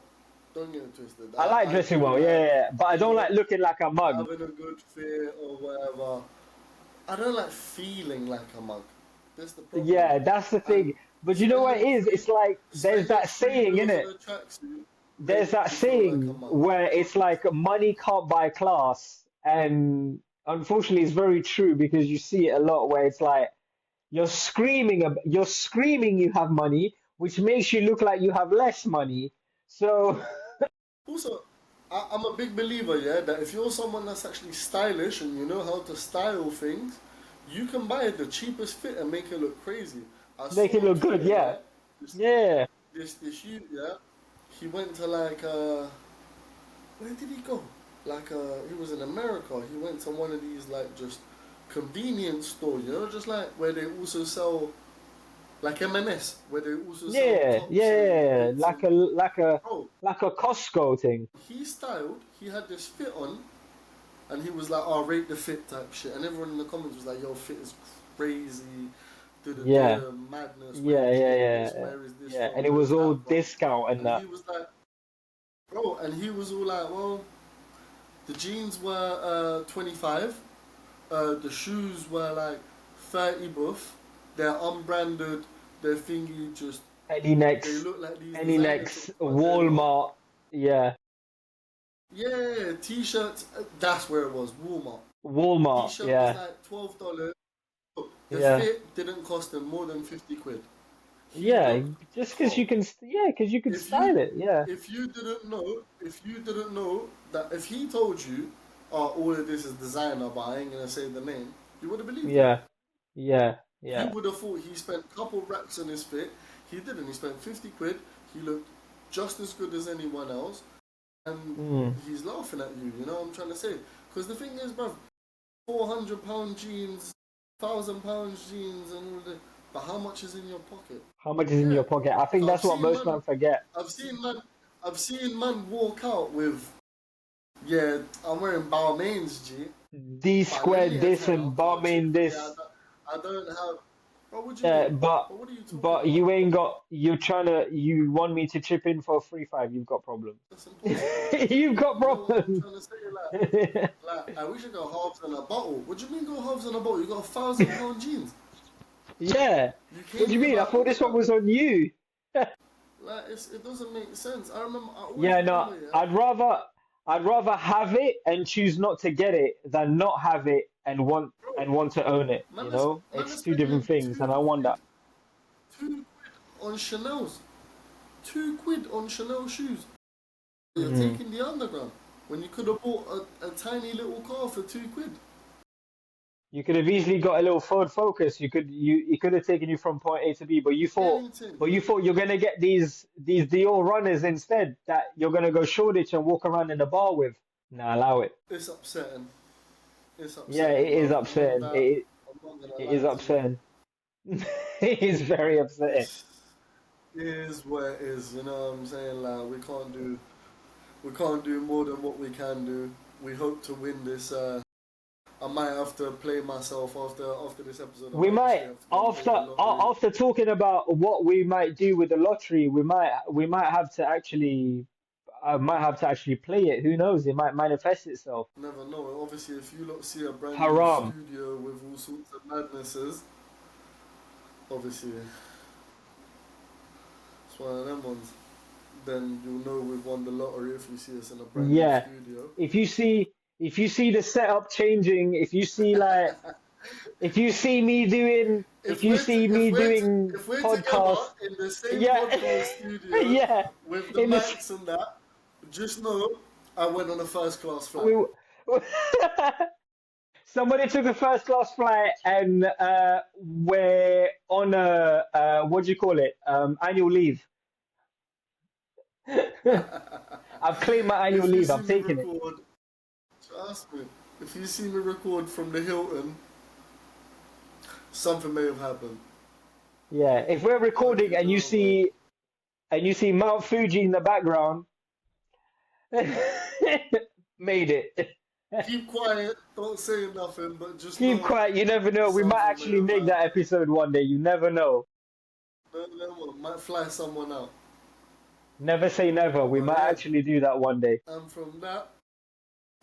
Don't get it twisted. I like I dressing do well, yeah, like, yeah, yeah, but I you don't know, like looking like a mug. having a good fit or whatever. I don't like feeling like a mug. That's the problem. Yeah, that's the And thing. But you know what spending it is? free, It's like there's spending that free saying, bills on innit? a tracksuit There's makes that you feel like a saying mug. where it's like money can't buy class, and unfortunately, it's very true because you see it a lot where it's like you're screaming you have money, which makes you look like you have less money. So Also, I'm a big believer, yeah, that if you're someone that's actually stylish and you know how to style things, you can buy the cheapest fit and make it look crazy. I make saw it on look good, Twitter, yeah, yeah, this yeah. this youth, yeah, he went to like where did he go? he was in America. He went to one of these like just convenience store, just like where they also sell like M&S, where they also sell Yeah, tops and yeah, bits and bro. like a Costco thing. He styled. He had this fit on, and he was like, "Oh, rate the fit type shit." And everyone in the comments was like, "Yo, fit is crazy. Yeah, Madness. Where yeah, did you yeah, get yeah, this? Where is this yeah. And from? it Where was is all that from?" discount and And that. he was like, "Bro," and he was all like, "Well, the jeans were 25. The shoes were like 30 buff. They're unbranded. They're thingy. Just Any they next, look like these any designer things, next but they're not." Walmart. Yeah, Yeah, t-shirts. That's where it was. Walmart. Walmart. T-shirt was Yeah, like $12. The yeah, fit didn't cost him more than 50 quid. He yeah. looked Just because you top. can, yeah, because you can If you style it. Yeah, if you didn't know that if he told you, "Oh, all of this is designer, but I ain't gonna say the name," you would have believed him. yeah, yeah, He yeah. would have thought he spent a couple racks on his fit. He didn't. He spent 50 quid. He looked just as good as anyone else, and Mm. he's laughing at you. You know what I'm trying to say? Because the thing is, bruv, £400 jeans, £1,000 jeans, and all that. But how much is in your pocket? How much is in Yeah. your pocket? I think So that's what most men forget. I've seen man walk out with, yeah, I'm wearing Balmain's G, D but lend squared me a this tenner, and can't cheat bombing for me. this. I don't have. What would you Yeah, mean? But what are you talking but about? you ain't got. You want me to chip in for a 3-5? You've got problems. That's impossible. You've got You know what I'm problems. trying to say? I wish I go halves in a bottle. What do you mean go halves in a bottle? You got £1,000 jeans. Yeah. You What do came you here mean? I by thought this one order. was on you. Like it doesn't make sense. I always Yeah, no. remember, yeah. I'd rather have it and choose not to get it than not have it Bro, want to own it. You know, man are it's two different spending things, and two I want quid, that. 2 quid on Chanel's. 2 quid on Chanel shoes. You're Mm. taking the underground when you could have bought a tiny little car for 2 quid. You could have easily got a little Ford Focus. It could have taken you from point A to B, Anything. but you thought you're gonna get these Dior runners instead that you're gonna go Shoreditch and walk around in the bar with. Nah, allow it. It's upsetting. It's Yeah, upsetting, it is bro. I'm on upsetting. that. I'm not gonna It lie is to you. upsetting. It is very upsetting. It is what it is. You know what I'm saying? Like we can't do more than what we can do. We hope to win this. I might have to play myself after this episode. I We might might actually have to go and play the lottery. after talking about what we might do with the lottery, we might have to actually play it. Who knows? It might manifest itself. Never know. Obviously, if you lot see a brand new Haram. studio with all sorts of madnesses, obviously it's one of them ones. Then you'll know we've won the lottery if you see us in a brand new Yeah. studio. If you see the setup changing, if you see me doing If we're together podcasts, in the same yeah, podcast studio yeah, with the in the mics and that, just know I went on a first class flight. we, somebody took a first class flight and we're on a what do you call it? Annual leave. I've claimed my annual If you leave. see I'm me taking it. record, trust me. If you see me record from the Hilton, something may have happened. Yeah, if we're Fuck recording you know, bro. and you see Mount Fuji in the background, made it. Keep quiet, don't say nothing, but just Keep know quiet. You never know. We might something may actually have make that happened. episode one day. You never know. No, might fly someone out. Never say never. We But might yeah, actually do that one day. and from that,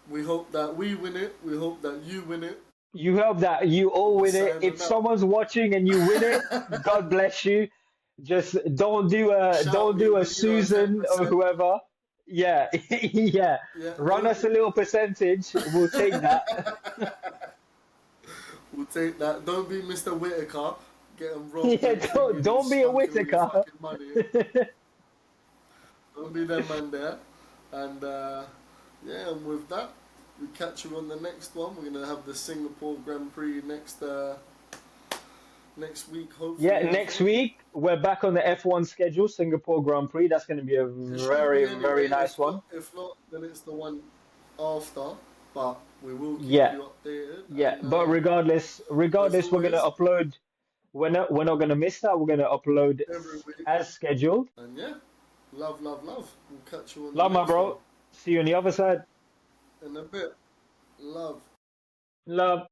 we hope that we win it. We hope that you win it. You hope that you all We're win it. signing If out. someone's watching and you win it, God bless you. Just don't do Shout me, a but you know, Susan or 10%. whoever. Yeah, yeah. Yeah, Run us a little percentage. We'll take that. we'll take that. Don't be Mr. Whitaker getting robbed Yeah, and thinking don't he's be a spunking all your Whittaker. fucking money. Don't be that man there. And yeah, and with that, we catch you on the next one. We're gonna have the Singapore Grand Prix next week, Yeah, hopefully. next week we're back on the F1 schedule, Singapore Grand Prix. That's going to be a It should be very, very anyway. nice one. If not, then it's the one. after, but we will keep Yeah, you updated. yeah. And But regardless, as regardless, we're gonna always, upload. We're not gonna miss that. We're gonna upload every week. as scheduled. And yeah, love, love, love. We'll catch you on the Love, my next one bro. See you on the other side. in a bit. Love. Love.